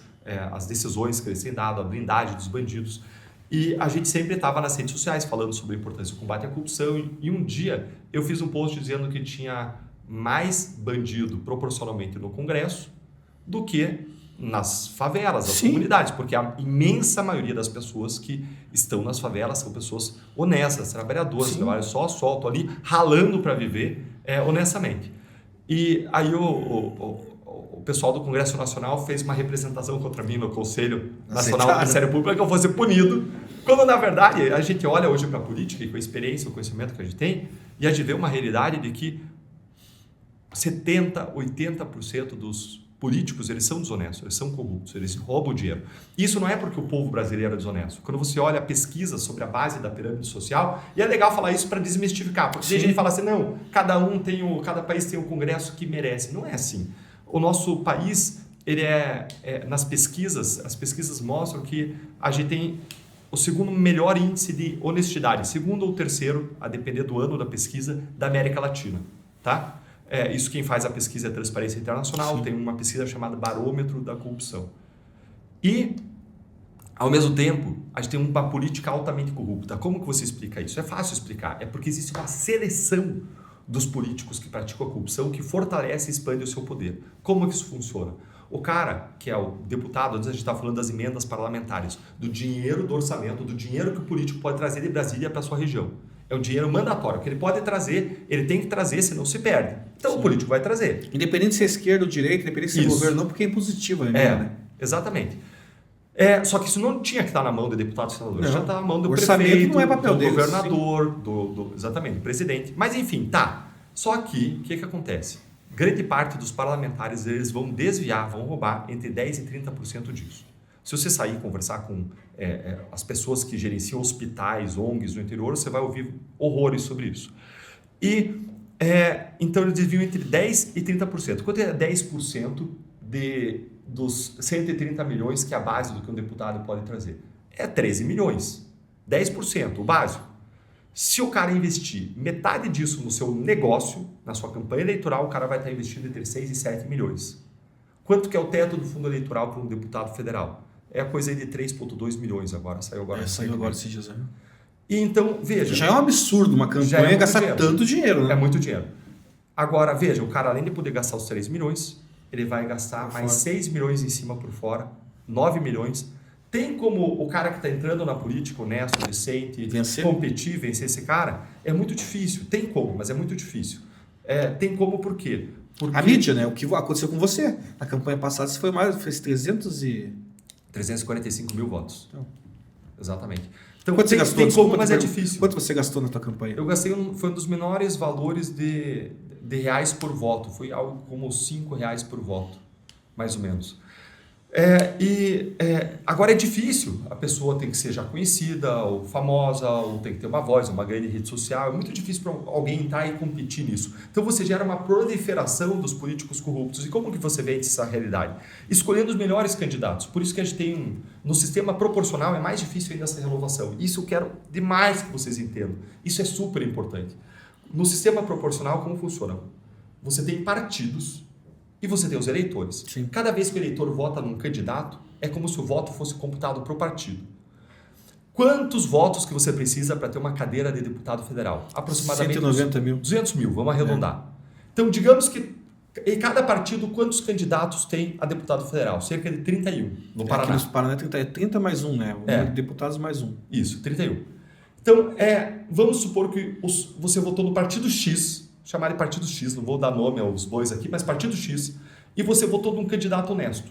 as decisões que eles têm dado, a blindagem dos bandidos. E a gente sempre estava nas redes sociais falando sobre a importância do combate à corrupção. E um dia eu fiz um post dizendo que tinha mais bandido proporcionalmente no Congresso do que nas favelas, nas comunidades, porque a imensa maioria das pessoas que estão nas favelas são pessoas honestas, trabalhadoras, que trabalham só solto ali, ralando para viver honestamente. E aí o pessoal do Congresso Nacional fez uma representação contra mim no Conselho Nacional do Ministério Público que eu fosse punido, quando na verdade a gente olha hoje para a política e com a experiência, o conhecimento que a gente tem, e a gente vê uma realidade de que 70%, 80% dos políticos, eles são desonestos, eles são corruptos, eles roubam dinheiro. Isso não é porque o povo brasileiro é desonesto. Quando você olha pesquisas sobre a base da pirâmide social, e é legal falar isso para desmistificar, porque a gente fala assim, não, cada país tem o Congresso que merece. Não é assim. O nosso país, ele nas pesquisas, as pesquisas mostram que a gente tem o segundo melhor índice de honestidade, segundo ou terceiro, a depender do ano da pesquisa, da América Latina, tá? Isso quem faz a pesquisa é a Transparência Internacional, tem uma pesquisa chamada Barômetro da Corrupção. E, ao mesmo tempo, a gente tem uma política altamente corrupta. Como que você explica isso? É fácil explicar. É porque existe uma seleção dos políticos que praticam a corrupção que fortalece e expande o seu poder. Como que isso funciona? O cara, que é o deputado, antes a gente estava falando das emendas parlamentares, do dinheiro do orçamento, do dinheiro que o político pode trazer de Brasília para a sua região. É um dinheiro mandatório, que ele pode trazer, ele tem que trazer, senão se perde. Então o político vai trazer. Independente se é esquerda ou direita, independente se é governo ou não, porque é impositiva, né? Exatamente. Só que isso não tinha que estar na mão do deputado e senador, já está na mão do orçamento prefeito, não é papel do deles, governador, exatamente, do presidente. Mas enfim, tá. Só que, o que acontece? Grande parte dos parlamentares, eles vão desviar, vão roubar entre 10% e 30% disso. Se você sair e conversar com as pessoas que gerenciam hospitais, ONGs no interior, você vai ouvir horrores sobre isso. Então eles desviam entre 10% e 30%. Quanto é 10% dos 130 milhões que é a base do que um deputado pode trazer? É 13 milhões. 10%, o básico. Se o cara investir metade disso no seu negócio, na sua campanha eleitoral, o cara vai estar investindo entre 6 e 7 milhões. Quanto que é o teto do fundo eleitoral para um deputado federal? É a coisa aí de 3,2 milhões agora. Saiu agora esses dias. E então, veja... Já é um absurdo uma campanha gastar tanto dinheiro, né? É muito dinheiro. Agora, veja, o cara além de poder gastar os 3 milhões, ele vai gastar mais 6 milhões em cima por fora, 9 milhões. Tem como o cara que está entrando na política, honesto, decente, competir, vencer esse cara? É muito difícil. Tem como, mas é muito difícil. Tem como por quê? Porque... A mídia, né? O que aconteceu com você. Na campanha passada você fez 345 mil votos. Então. Exatamente. Então, quanto você gastou? Tem como, mas é difícil. Quanto você gastou na tua campanha? Eu gastei, foi um dos menores valores de reais por voto. Foi algo como R$5 por voto, mais ou menos. Agora é difícil. A pessoa tem que ser já conhecida, ou famosa, ou tem que ter uma voz, uma grande rede social. É muito difícil para alguém entrar e competir nisso. Então você gera uma proliferação dos políticos corruptos. E como que você vê essa realidade? Escolhendo os melhores candidatos. Por isso que a gente tem no sistema proporcional é mais difícil ainda essa renovação. Isso eu quero demais que vocês entendam. Isso é super importante. No sistema proporcional, como funciona? Você tem partidos e você tem os eleitores. Sim. Cada vez que o eleitor vota num candidato, é como se o voto fosse computado para o partido. Quantos votos que você precisa para ter uma cadeira de deputado federal? Aproximadamente 190 mil. 200 mil, vamos arredondar. Então, digamos que em cada partido, quantos candidatos tem a deputado federal? Cerca de 31 no Paraná. Aqui no Paraná é 30 mais um, né? Deputados mais um. Isso, 31. Então, vamos supor que você votou no partido X, chamar de partido X, não vou dar nome aos bois aqui, mas partido X, e você votou num candidato honesto.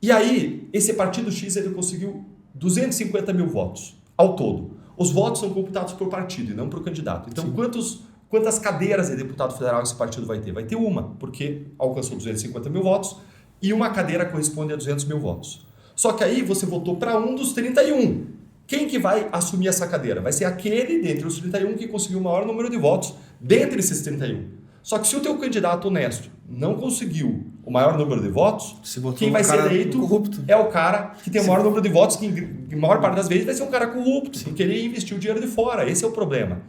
E aí, esse partido X ele conseguiu 250 mil votos ao todo. Os votos são computados por partido e não por candidato. Então, quantas cadeiras de deputado federal esse partido vai ter? Vai ter uma, porque alcançou 250 mil votos e uma cadeira corresponde a 200 mil votos. Só que aí você votou para um dos 31. Quem que vai assumir essa cadeira? Vai ser aquele dentre os 31 que conseguiu o maior número de votos dentre esses 31. Só que se o teu candidato honesto não conseguiu o maior número de votos, quem vai ser eleito é o cara que tem o maior número de votos, que em maior parte das vezes vai ser um cara corrupto, porque ele investiu o dinheiro de fora. Esse é o problema.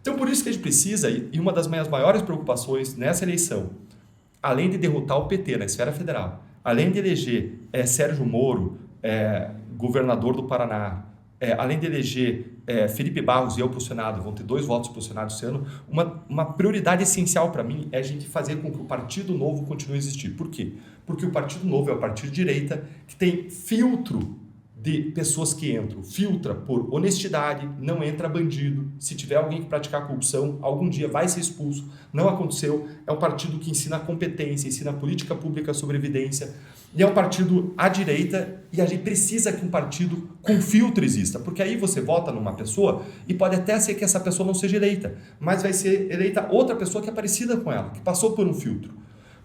Então, por isso que a gente precisa, e uma das minhas maiores preocupações nessa eleição, além de derrotar o PT na esfera federal, além de eleger Sérgio Moro, governador do Paraná, além de eleger Felipe Barros e eu para o Senado, vão ter 2 votos para o Senado esse ano, uma prioridade essencial para mim é a gente fazer com que o Partido Novo continue a existir. Por quê? Porque o Partido Novo é o partido de direita que tem filtro de pessoas que entram. Filtra por honestidade, não entra bandido. Se tiver alguém que praticar corrupção, algum dia vai ser expulso. Não aconteceu. É um partido que ensina competência, ensina política pública sobre evidência. E é um partido à direita e a gente precisa que um partido com filtro exista. Porque aí você vota numa pessoa e pode até ser que essa pessoa não seja eleita, mas vai ser eleita outra pessoa que é parecida com ela, que passou por um filtro.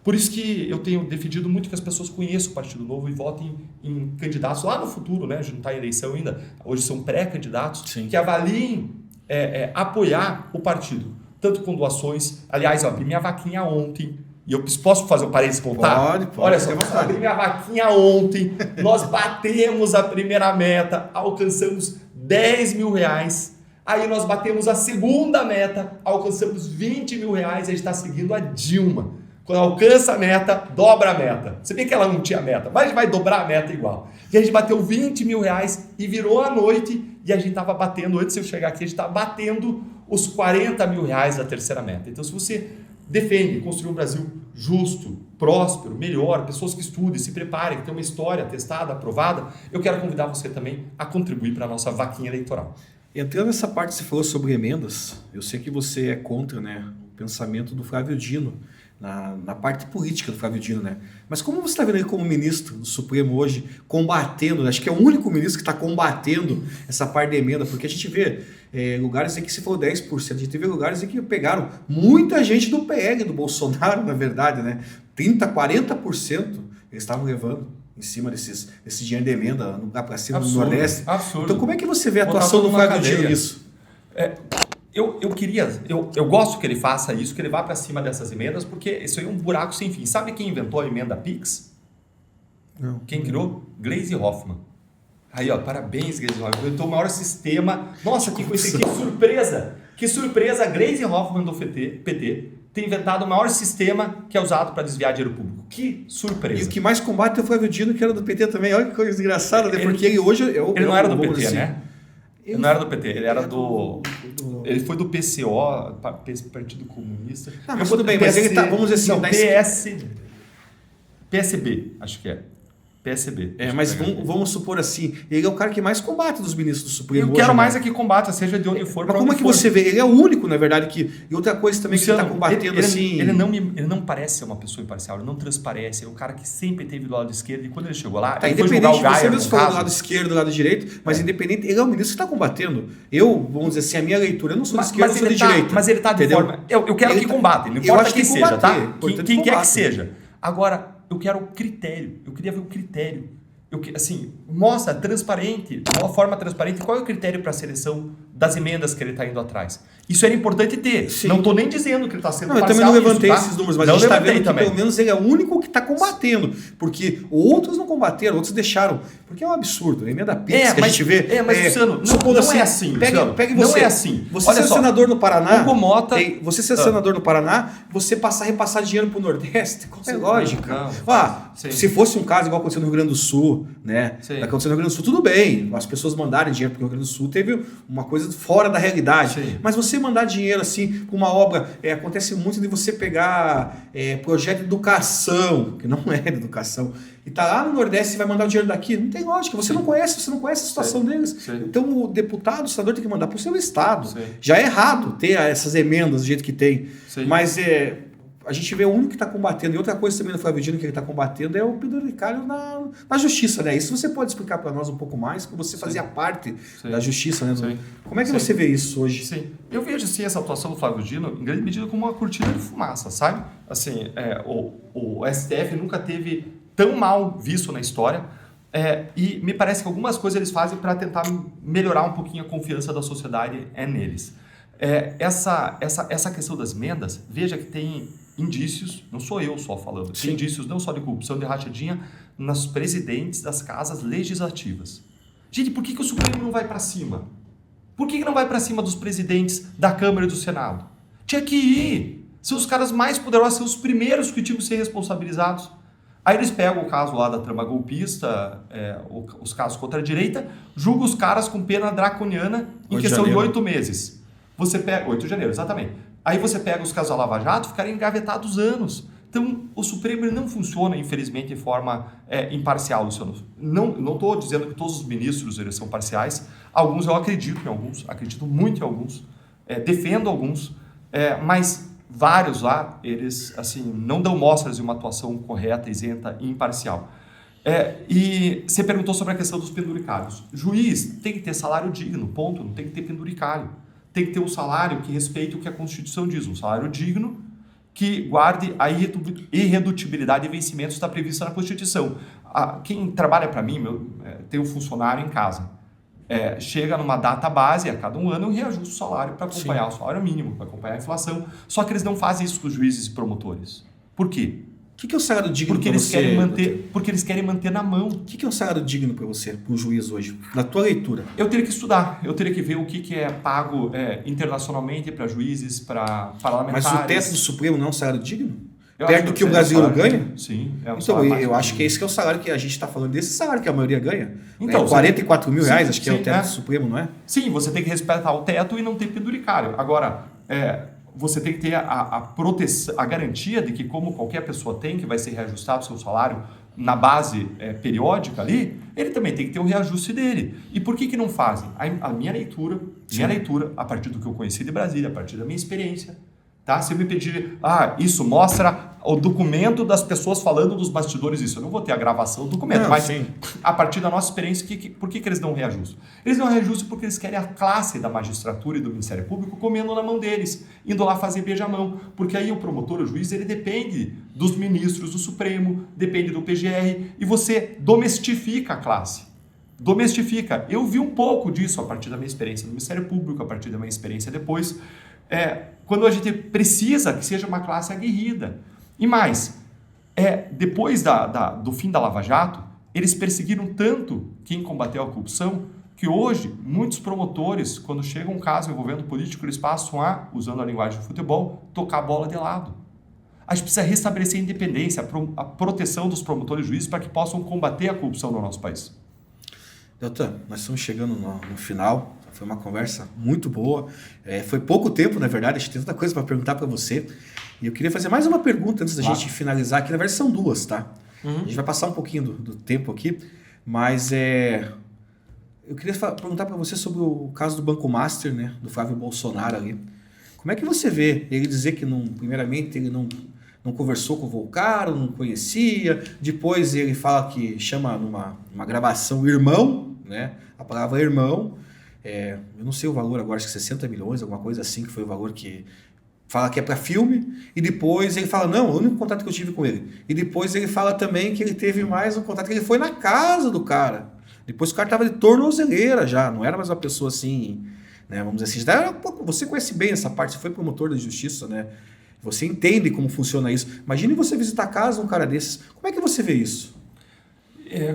Por isso que eu tenho defendido muito que as pessoas conheçam o Partido Novo e votem em candidatos lá no futuro, né? A gente não está em eleição ainda, hoje são pré-candidatos, que avaliem apoiar o partido, tanto com doações. Aliás, eu abri minha vaquinha ontem, e eu posso fazer um parênteses espontar? Pode. Olha só, eu abri minha vaquinha ontem, nós batemos a primeira meta, alcançamos 10 mil reais, aí nós batemos a segunda meta, alcançamos 20 mil reais, e a gente está seguindo a Dilma. Quando alcança a meta, dobra a meta. Se bem que ela não tinha meta, mas vai dobrar a meta igual. E a gente bateu 20 mil reais e virou a noite e a gente estava batendo, antes de eu chegar aqui, a gente estava batendo os 40 mil reais da terceira meta. Então, se você defende construir um Brasil justo, próspero, melhor, pessoas que estudem, se preparem, que tem uma história testada, aprovada, eu quero convidar você também a contribuir para a nossa vaquinha eleitoral. Entrando nessa parte que você falou sobre emendas, eu sei que você é contra, né, o pensamento do Flávio Dino, na parte política do Flávio Dino, né? Mas como você está vendo ele como ministro do Supremo hoje, combatendo, acho que é o único ministro que está combatendo essa parte de emenda, porque a gente vê lugares em que se for 10%, a gente vê lugares em que pegaram muita gente do PL, do Bolsonaro, na verdade, né? 30%, 40% eles estavam levando em cima desse dinheiro de emenda lá para cima do Nordeste. Absurdo. Então como é que você vê a atuação do Flávio Dino nisso? Eu gosto que ele faça isso, que ele vá para cima dessas emendas, porque isso aí é um buraco sem fim. Sabe quem inventou a emenda Pix? Não. Quem criou? Gleisi Hoffmann. Aí, ó, parabéns, Gleisi Hoffmann. Inventou o maior sistema. Nossa, que coisa, que surpresa! Que surpresa, a Gleisi Hoffmann do PT ter inventado o maior sistema que é usado para desviar dinheiro público. Que surpresa! E o que mais combate é o Flávio Dino, que era do PT também. Olha que coisa engraçada, né? Porque ele hoje... Ele não era do PT, assim, né? Ele não era do PT, ele era do... Ele foi do PCO, Partido Comunista. Ah, mas tudo bem, mas ele tá, vamos dizer assim... Não, PSB, acho que é. PSB. Mas vamos supor assim, ele é o cara que mais combate dos ministros do Supremo. Eu quero mais é que combata, seja de onde for. Mas como é que você vê? Ele é o único, na verdade, que... E outra coisa também Luciano, que ele está combatendo assim... Ele não parece ser uma pessoa imparcial, ele não transparece, é o cara que sempre teve do lado esquerdo, e quando ele chegou lá, ele foi julgar o Gaia, você mesmo falou do lado esquerdo, do lado direito, mas independente, ele é o ministro que está combatendo. Vamos dizer assim, a minha leitura, eu não sou de esquerda, eu sou de direita. Mas ele está de forma... Eu quero que combate, não importa quem seja, tá? Quem quer que seja. Agora, eu quero o critério, eu queria ver o critério. Mostra transparente, de uma forma transparente, qual é o critério para a seleção das emendas que ele está indo atrás. Isso era importante ter. Sim. Não estou nem dizendo que ele está sendo parcial. Eu também não levantei esses números, mas não a gente está vendo que também. pelo menos ele é o único que está combatendo. Porque outros não combateram, outros deixaram. Porque é um absurdo. A emenda PIX que a gente vê... Luciano, não é assim. Pegue você. Não é assim. Você ser senador no Paraná... Você ser senador no Paraná, você repassar dinheiro para o Nordeste, qual é a lógica? Se fosse um caso igual aconteceu no Rio Grande do Sul, né? Aconteceu no Rio Grande do Sul, tudo bem. As pessoas mandarem dinheiro para o Rio Grande do Sul, teve uma coisa fora da realidade. Sim. Mas você mandar dinheiro assim para uma obra, acontece muito de você pegar projeto de educação, que não é de educação, e tá lá no Nordeste e vai mandar o dinheiro daqui. Não tem lógica, você não conhece a situação deles. Sim. Então o deputado, o senador tem que mandar para o seu estado. Sim. Já é errado ter essas emendas do jeito que tem. Sim. Mas a gente vê o único que está combatendo, e outra coisa também do Flávio Dino que ele está combatendo é o penduricalho na justiça, né? Isso você pode explicar para nós um pouco mais, porque você fazia parte da justiça, né? Sim. Como é que você vê isso hoje? Sim, eu vejo sim essa atuação do Flávio Dino em grande medida como uma cortina de fumaça, sabe? Assim, o STF nunca teve tão mal visto na história, e me parece que algumas coisas eles fazem para tentar melhorar um pouquinho a confiança da sociedade neles. Essa questão das emendas, veja que tem indícios, não sou eu só falando, tem indícios não só de corrupção, de rachadinha nos presidentes das casas legislativas. Gente, por que o Supremo não vai para cima? Por que não vai para cima dos presidentes da Câmara e do Senado? Tinha que ir. São os caras mais poderosos, são os primeiros que tinham que ser responsabilizados. Aí eles pegam o caso lá da trama golpista, os casos contra a direita, julgam os caras com pena draconiana em questão de 8 meses. 8 de janeiro, exatamente. Aí você pega os casos da Lava Jato, ficarem engavetados anos. Então, o Supremo ele não funciona, infelizmente, de forma imparcial, Luciano. Não estou dizendo que todos os ministros eles são parciais. Alguns eu acredito em alguns, acredito muito em alguns, defendo alguns, mas vários lá, eles assim, não dão mostras de uma atuação correta, isenta e imparcial. E você perguntou sobre a questão dos penduricários. Juiz tem que ter salário digno, ponto, não tem que ter penduricário. Tem que ter um salário que respeite o que a Constituição diz, um salário digno que guarde a irredutibilidade de vencimentos está prevista na Constituição. Quem trabalha para mim, tem um funcionário em casa, chega numa data base, a cada um ano eu reajusto o salário para acompanhar o salário mínimo, para acompanhar a inflação, só que eles não fazem isso com os juízes e promotores. Por quê? O que é o salário digno para você? Porque eles querem manter na mão. O que é o salário digno para você, para um juiz hoje? Na tua leitura? Eu teria que estudar, eu teria que ver o que é pago internacionalmente para juízes, para parlamentares. Mas o teto do Supremo não é um salário digno? Perto do que o Brasil ganha? Sim. Então, eu acho que esse que é o salário que a gente está falando, desse salário que a maioria ganha. Então, 44 mil reais, acho que é o teto do Supremo, não é? Sim, você tem que respeitar o teto e não ter penduricário. Agora, você tem que ter a proteção, a garantia de que, como qualquer pessoa tem, que vai ser reajustado o seu salário na base periódica ali, ele também tem que ter o reajuste dele. E por que não fazem? A minha leitura, a partir do que eu conheci de Brasília, a partir da minha experiência, tá? Se eu me pedir, isso mostra o documento das pessoas falando dos bastidores, isso. Eu não vou ter a gravação do documento, mas a partir da nossa experiência, por que eles dão reajuste? Eles dão reajuste porque eles querem a classe da magistratura e do Ministério Público comendo na mão deles, indo lá fazer beijamão. Porque aí o promotor, o juiz, ele depende dos ministros do Supremo, depende do PGR, e você domestifica a classe. Domestifica. Eu vi um pouco disso a partir da minha experiência no Ministério Público, a partir da minha experiência depois, quando a gente precisa que seja uma classe aguerrida. E mais, depois do fim da Lava Jato, eles perseguiram tanto quem combateu a corrupção que hoje muitos promotores, quando chega um caso envolvendo político, eles passam a, usando a linguagem de futebol, tocar a bola de lado. A gente precisa restabelecer a independência, a proteção dos promotores e juízes para que possam combater a corrupção no nosso país. Deltan, nós estamos chegando no final. Foi uma conversa muito boa. Foi pouco tempo, na verdade. A gente tem tanta coisa para perguntar para você. E eu queria fazer mais uma pergunta antes da gente finalizar aqui. Na verdade, são duas, tá? A gente vai passar um pouquinho do tempo aqui. Mas eu queria perguntar para você sobre o caso do Banco Master, né? Do Flávio Bolsonaro ali. Como é que você vê ele dizer que, primeiramente, ele não conversou com o Volcaro, não conhecia. Depois ele fala que chama numa gravação irmão, né? A palavra irmão. Eu não sei o valor agora, acho que 60 milhões, alguma coisa assim, que foi o valor que fala que é para filme, e depois ele fala, não, o único contato que eu tive com ele. E depois ele fala também que ele teve mais um contato, que ele foi na casa do cara. Depois o cara estava de tornozeleira já, não era mais uma pessoa assim, né, vamos dizer assim. Você conhece bem essa parte, você foi promotor da justiça, né? Você entende como funciona isso. Imagine você visitar a casa de um cara desses. Como é que você vê isso?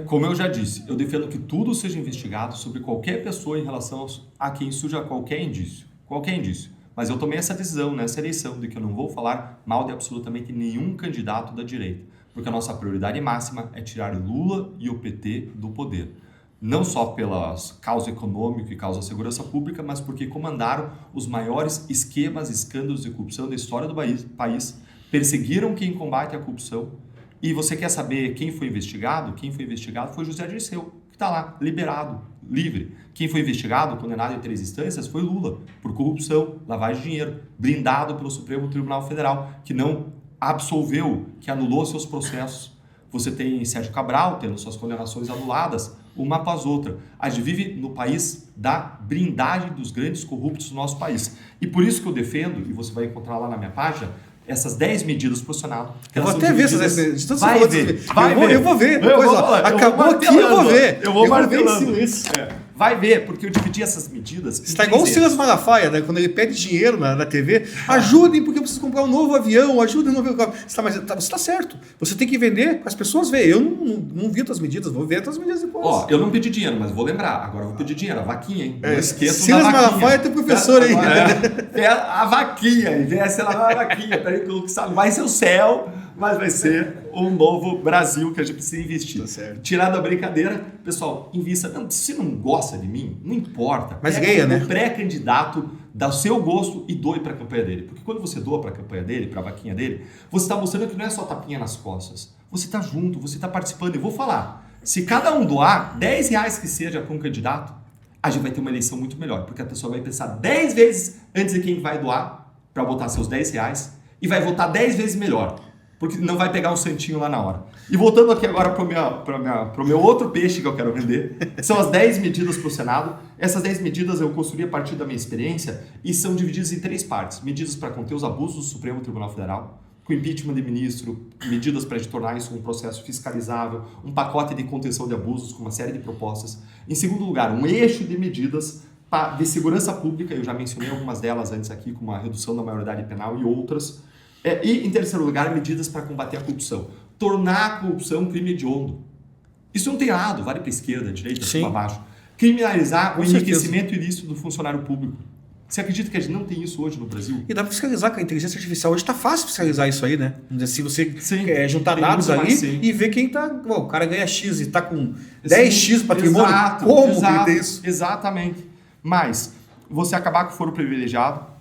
Como eu já disse, eu defendo que tudo seja investigado sobre qualquer pessoa em relação a quem surja qualquer indício. Qualquer indício. Mas eu tomei essa decisão nessa eleição de que eu não vou falar mal de absolutamente nenhum candidato da direita. Porque a nossa prioridade máxima é tirar Lula e o PT do poder. Não só pelas causas econômicas e causa da segurança pública, mas porque comandaram os maiores esquemas, escândalos de corrupção da história do país, perseguiram quem combate a corrupção. E você quer saber quem foi investigado? Quem foi investigado foi José Dirceu, que está lá, liberado, livre. Quem foi investigado, condenado em 3 instâncias, foi Lula, por corrupção, lavagem de dinheiro, blindado pelo Supremo Tribunal Federal, que não absolveu, que anulou seus processos. Você tem Sérgio Cabral tendo suas condenações anuladas, uma após outra. A gente vive no país da blindagem dos grandes corruptos do nosso país. E por isso que eu defendo, e você vai encontrar lá na minha página, essas 10 medidas pro Senado. Eu vou até ver essas 10 medidas. Vai ver. Eu vou ver. Acabou aqui, eu vou ver. Eu vou martelando isso. Vai ver, porque eu dividi essas medidas. Está igual o Silas Malafaia, né? Quando ele pede dinheiro na TV, ajudem porque eu preciso comprar um novo avião, ajudem no novo carro. Você está certo. Você tem que vender para as pessoas verem. Eu não vi as tuas medidas, vou ver as tuas medidas depois. Eu não pedi dinheiro, mas vou lembrar. Agora eu vou pedir dinheiro, a vaquinha, hein? Não esqueça Silas da vaquinha. Malafaia é teu professor aí. A vaquinha, em vez de ser lá a vaquinha, vai ser o céu, mas vai ser um novo Brasil que a gente precisa investir. Tá certo. Tirar da brincadeira, pessoal, invista. Não, se não gosta de mim, não importa. Mas ganha, né? O pré-candidato dá o seu gosto e doe para a campanha dele. Porque quando você doa para a campanha dele, para a vaquinha dele, você está mostrando que não é só tapinha nas costas. Você está junto, você está participando. Eu vou falar, se cada um doar R$10 que seja para um candidato, a gente vai ter uma eleição muito melhor. Porque a pessoa vai pensar 10 vezes antes de quem vai doar para botar seus R$10 e vai votar 10 vezes melhor. Porque não vai pegar um santinho lá na hora. E voltando aqui agora para o meu outro peixe que eu quero vender, são as 10 medidas para o Senado. Essas 10 medidas eu construí a partir da minha experiência e são divididas em 3 partes. Medidas para conter os abusos do Supremo Tribunal Federal, com impeachment de ministro, medidas para tornar isso um processo fiscalizável, um pacote de contenção de abusos com uma série de propostas. Em segundo lugar, um eixo de medidas de segurança pública, eu já mencionei algumas delas antes aqui, como a redução da maioridade penal e outras. E, em terceiro lugar, medidas para combater a corrupção. Tornar a corrupção um crime hediondo. Isso não tem lado, vale para a esquerda, direita, para baixo. Criminalizar o enriquecimento ilícito do funcionário público. Você acredita que a gente não tem isso hoje no Brasil? E dá para fiscalizar com a inteligência artificial. Hoje está fácil fiscalizar isso aí, né? Se você juntar dados ali e ver quem está... O cara ganha X e está com 10X de patrimônio. Como que tem isso? Exatamente. Mas, você acabar com o foro privilegiado,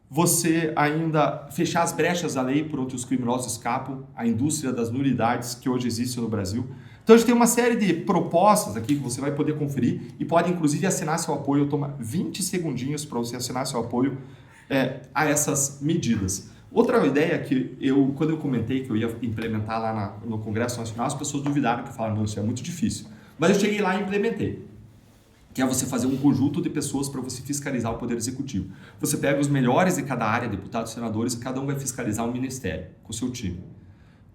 você ainda fechar as brechas da lei por onde os criminosos escapam, a indústria das nulidades que hoje existe no Brasil. Então a gente tem uma série de propostas aqui que você vai poder conferir e pode inclusive assinar seu apoio, toma 20 segundinhos para você assinar seu apoio a essas medidas. Outra ideia que quando eu comentei que eu ia implementar lá no Congresso Nacional, as pessoas duvidaram, que falaram, não, isso é muito difícil. Mas eu cheguei lá e implementei. Que é você fazer um conjunto de pessoas para você fiscalizar o Poder Executivo. Você pega os melhores de cada área, deputados, senadores, e cada um vai fiscalizar um ministério com o seu time.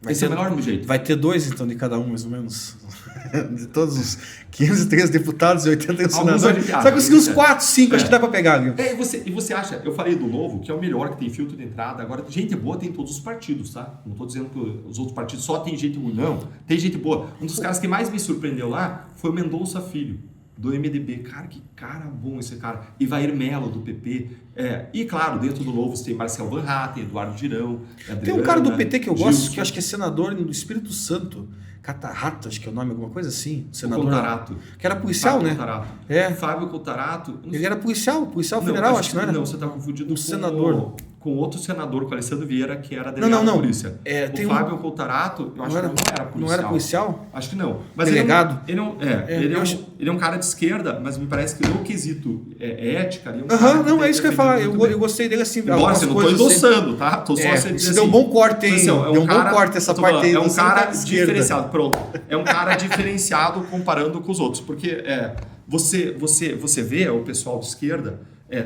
Esse é o melhor jeito. Vai ter 2, então, de cada um, mais ou menos. De todos os 513 deputados e 81 senadores. Você vai conseguir uns 4, 5, acho que dá para pegar. Viu? E você acha, eu falei do Novo, que é o melhor, que tem filtro de entrada. Agora, gente boa tem em todos os partidos, tá? Não estou dizendo que os outros partidos só tem gente ruim, não. Tem gente boa. Um dos caras que mais me surpreendeu lá foi o Mendonça Filho, do MDB. Cara, que cara bom esse cara. Ivair Melo, do PP. E claro, dentro do Novo você tem Marcel Van Hatten, Eduardo Girão, Adriana, tem um cara do PT que eu gosto, Gilson, que eu acho que é senador do Espírito Santo. Catarrato, acho que é o nome, alguma coisa assim. Senador. Contarato. Que era policial, Fábio né? Contarato. Fábio Contarato. Ele era policial federal, acho que não era. Não, você está confundindo senador. Com outro senador, com o Alessandro Vieira, que era delegado da polícia. O Fábio Contarato, eu acho que não era policial. Não era policial? Acho que não. Mas delegado? Ele é um cara de esquerda, mas me parece que no quesito ética... Não, é isso que eu ia falar. Eu gostei dele assim. Embora, eu não estou endossando, tá? Estou só você deu um bom corte, hein? Deu um bom corte essa parte aí. É um cara diferenciado, pronto. É um cara diferenciado comparando com os outros. Porque você vê o pessoal de esquerda,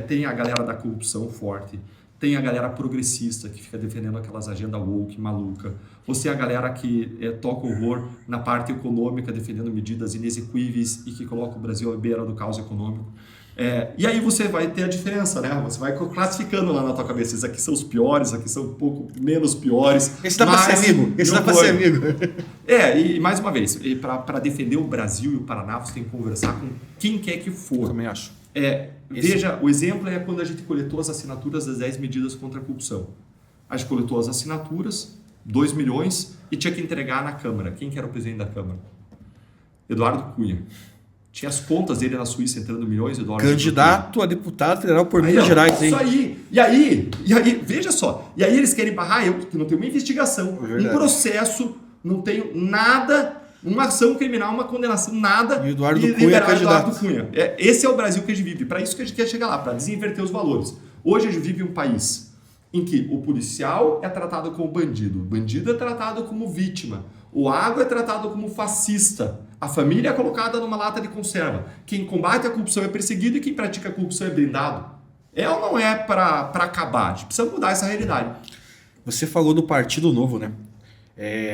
tem a galera da corrupção forte, tem a galera progressista que fica defendendo aquelas agendas woke, maluca. Você é a galera que toca horror na parte econômica, defendendo medidas inexequíveis e que coloca o Brasil à beira do caos econômico. E aí você vai ter a diferença, né? Você vai classificando lá na tua cabeça. Esses aqui são os piores, aqui são um pouco menos piores. Esse dá para ser amigo. E mais uma vez, para defender o Brasil e o Paraná, você tem que conversar com quem quer que for. Eu também acho. Veja, o exemplo é quando a gente coletou as assinaturas das 10 medidas contra a corrupção. A gente coletou as assinaturas, 2 milhões, e tinha que entregar na Câmara. Quem que era o presidente da Câmara? Eduardo Cunha. Tinha as contas dele na Suíça entrando milhões de dólares. Candidato a deputado federal por Minas Gerais. Isso aí. E aí, veja só. E aí eles querem barrar eu, que não tenho uma investigação, um processo, não tenho nada... Uma ação criminal, uma condenação, nada. E Eduardo Cunha é candidato. Eduardo Cunha. Esse é o Brasil que a gente vive. Para isso que a gente quer chegar lá, para desinverter os valores. Hoje a gente vive um país em que o policial é tratado como bandido, o bandido é tratado como vítima, o agro é tratado como fascista, a família é colocada numa lata de conserva. Quem combate a corrupção é perseguido e quem pratica a corrupção é blindado. Ou não é para acabar? A gente precisa mudar essa realidade. Você falou do Partido Novo, né?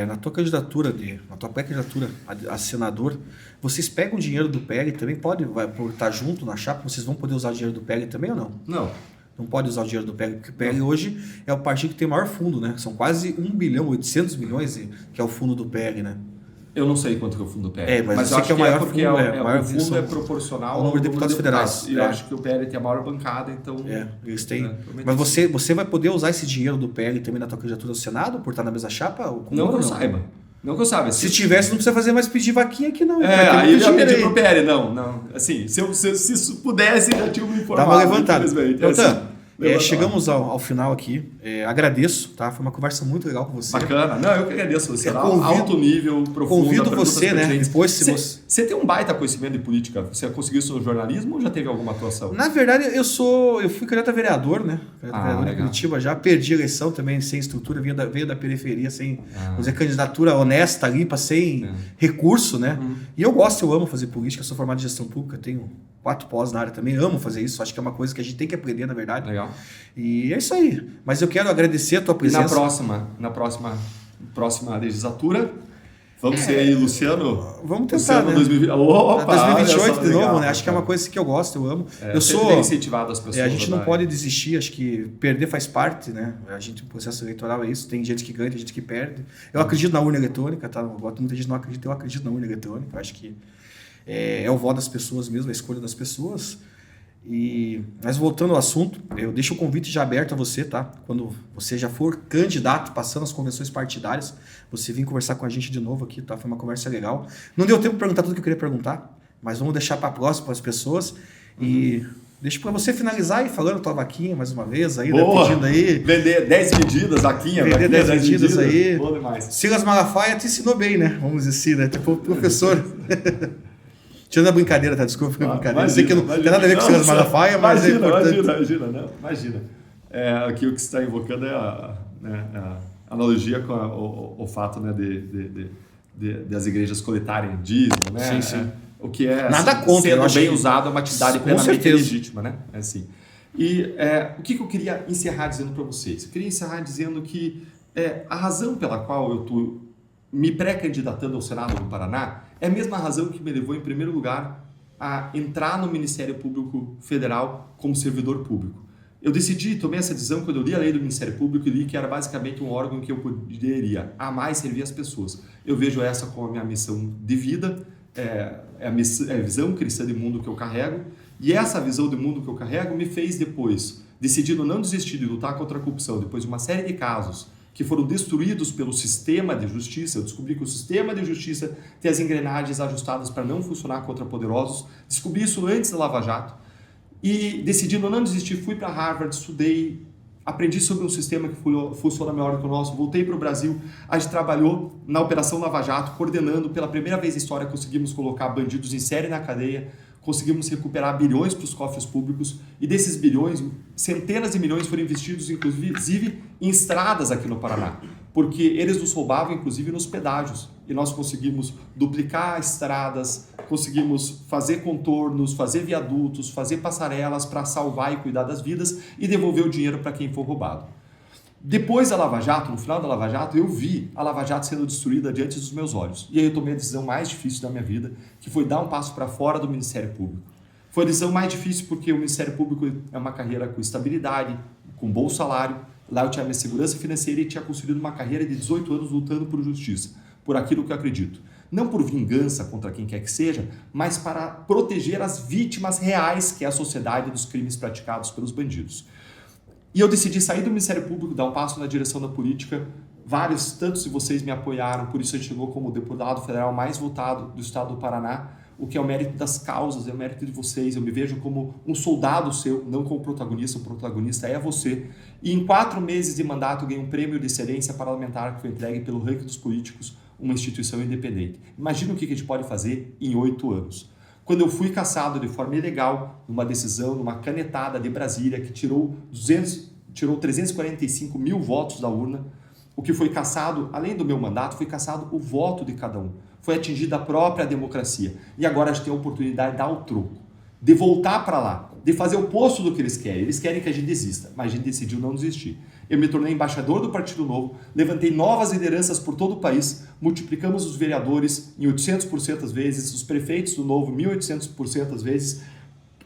Na tua candidatura, na tua pré-candidatura a senador, vocês pegam o dinheiro do PL também? Vai estar junto na chapa? Vocês vão poder usar o dinheiro do PL também ou não? Não. Não pode usar o dinheiro do PL, porque o PL hoje é o partido que tem maior fundo, né? São quase 1 bilhão, 800 milhões, que é o fundo do PL, né? Eu não sei quanto que é o fundo do PL. Mas eu acho que é o maior fundo. O fundo é proporcional ao número de deputados federais. E eu acho que o PL tem a maior bancada, então... Eles têm. Mas você vai poder usar esse dinheiro do PL também na tua candidatura ao Senado, por estar na mesma chapa? Não que eu saiba. Não que eu saiba. Se tivesse, não precisa fazer mais pedir vaquinha aqui, não. Aí eu já pedi pro PL. Não. Assim, se isso pudesse, já tinha me informado. Dá uma levantada. Chegamos ao final aqui. Agradeço, tá? Foi uma conversa muito legal com você. Bacana. Não, eu que agradeço. Você alto nível, profundo. Convido você, né? Depois, você tem um baita conhecimento de política. Você conseguiu isso no jornalismo ou já teve alguma atuação? Na verdade, eu fui candidato a vereador, né? Vereador em Curitiba. Já perdi a eleição também sem estrutura. Veio da periferia sem candidatura honesta, limpa, sem recurso, né? E eu amo fazer política. Eu sou formado em gestão pública, tenho 4 pós na área também, amo fazer isso, acho que é uma coisa que a gente tem que aprender, na verdade. Legal. E é isso aí. Mas eu quero agradecer a tua presença. E na próxima legislatura, vamos ser aí, Luciano? Vamos tentar, né? 2028 de novo, né? Acho que é uma coisa que eu gosto, eu amo. Eu sou incentivado as pessoas. A gente não pode desistir, acho que perder faz parte, né? O processo eleitoral é isso, tem gente que ganha, tem gente que perde. Eu acredito na urna eletrônica, tá? Muita gente não acredita, eu acredito na urna eletrônica, eu acho que é o voto das pessoas mesmo, a escolha das pessoas. Mas voltando ao assunto, eu deixo o convite já aberto a você, tá? Quando você já for candidato, passando as convenções partidárias, você vir conversar com a gente de novo aqui, tá? Foi uma conversa legal. Não deu tempo de perguntar tudo que eu queria perguntar, mas vamos deixar para a próxima, para as pessoas. E Deixa para você finalizar e falando tua vaquinha mais uma vez aí, Boa. Pedindo aí. Vender 10 medidas, vaquinha. Vender 10 medidas aí. Boa demais. Silas Malafaia te ensinou bem, né? Vamos dizer, né? Tipo, professor. Tirando a brincadeira, tá? Desculpa, fica brincadeira. Sei que não tem nada a ver com Silas Malafaia, mas é importante. Imagina. Aqui o que você está invocando é a analogia com o fato, né, de as igrejas coletarem dízimo, né? Sim. O que é nada contra, sendo bem usado é uma atividade plenamente legítima, né? É assim. E o que eu queria encerrar dizendo para vocês? Eu queria encerrar dizendo que a razão pela qual eu estou me pré-candidatando ao Senado do Paraná é a mesma razão que me levou, em primeiro lugar, a entrar no Ministério Público Federal como servidor público. Eu tomei essa decisão quando eu li a lei do Ministério Público e li que era basicamente um órgão que eu poderia amar e servir as pessoas. Eu vejo essa como a minha missão de vida, é a visão cristã de mundo que eu carrego, e essa visão de mundo que eu carrego me fez depois, decidindo não desistir de lutar contra a corrupção, depois de uma série de casos que foram destruídos pelo sistema de justiça. Eu descobri que o sistema de justiça tem as engrenagens ajustadas para não funcionar contra poderosos. Descobri isso antes da Lava Jato e, decidindo não desistir, fui para Harvard, estudei, aprendi sobre um sistema que funciona melhor que o nosso, voltei para o Brasil, a gente trabalhou na Operação Lava Jato, coordenando, pela primeira vez na história conseguimos colocar bandidos em série na cadeia, conseguimos recuperar bilhões para os cofres públicos, e desses bilhões, centenas de milhões foram investidos, inclusive, em estradas aqui no Paraná, porque eles nos roubavam, inclusive, nos pedágios, e nós conseguimos duplicar estradas, conseguimos fazer contornos, fazer viadutos, fazer passarelas para salvar e cuidar das vidas e devolver o dinheiro para quem for roubado. Depois da Lava Jato, no final da Lava Jato, eu vi a Lava Jato sendo destruída diante dos meus olhos. E aí eu tomei a decisão mais difícil da minha vida, que foi dar um passo para fora do Ministério Público. Foi a decisão mais difícil porque o Ministério Público é uma carreira com estabilidade, com bom salário. Lá eu tinha minha segurança financeira e tinha construído uma carreira de 18 anos lutando por justiça, por aquilo que eu acredito. Não por vingança contra quem quer que seja, mas para proteger as vítimas reais, que é a sociedade dos crimes praticados pelos bandidos. E eu decidi sair do Ministério Público, dar um passo na direção da política. Tantos de vocês me apoiaram, por isso a gente chegou como o deputado federal mais votado do estado do Paraná, o que é o mérito das causas, é o mérito de vocês. Eu me vejo como um soldado seu, não como protagonista, o protagonista é você. E em 4 meses de mandato eu ganhei um prêmio de excelência parlamentar que foi entregue pelo Ranking dos Políticos, uma instituição independente. Imagina o que a gente pode fazer em 8 anos. Quando eu fui cassado de forma ilegal, numa decisão, numa canetada de Brasília, que tirou 345 mil votos da urna, o que foi cassado, além do meu mandato, foi cassado o voto de cada um. Foi atingida a própria democracia. E agora a gente tem a oportunidade de dar o troco, de voltar para lá, de fazer o oposto do que eles querem. Eles querem que a gente desista, mas a gente decidiu não desistir. Eu me tornei embaixador do Partido Novo, levantei novas lideranças por todo o país, multiplicamos os vereadores em 800% às vezes, os prefeitos do Novo 1.800% às vezes,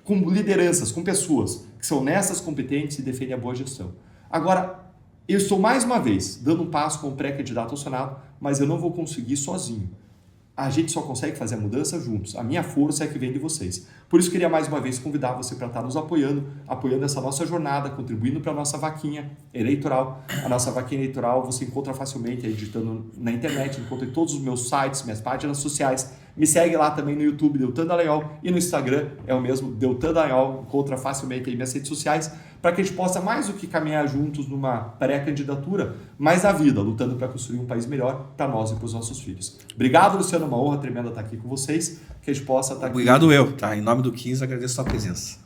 com lideranças, com pessoas que são honestas, competentes e defendem a boa gestão. Agora, eu estou mais uma vez dando um passo como pré-candidato ao Senado, mas eu não vou conseguir sozinho. A gente só consegue fazer a mudança juntos. A minha força é que vem de vocês. Por isso, queria mais uma vez convidar você para estar nos apoiando essa nossa jornada, contribuindo para a nossa vaquinha eleitoral. A nossa vaquinha eleitoral você encontra facilmente aí, digitando na internet, encontra em todos os meus sites, minhas páginas sociais. Me segue lá também no YouTube, Deltan Dallagnol, e no Instagram é o mesmo, Deltan Dallagnol, encontra facilmente aí minhas redes sociais, para que a gente possa mais do que caminhar juntos numa pré-candidatura, mas a vida, lutando para construir um país melhor para nós e para os nossos filhos. Obrigado, Luciano, uma honra tremenda estar aqui com vocês, que a gente possa estar aqui. Obrigado eu, tá? Em nome do 15, agradeço a sua presença.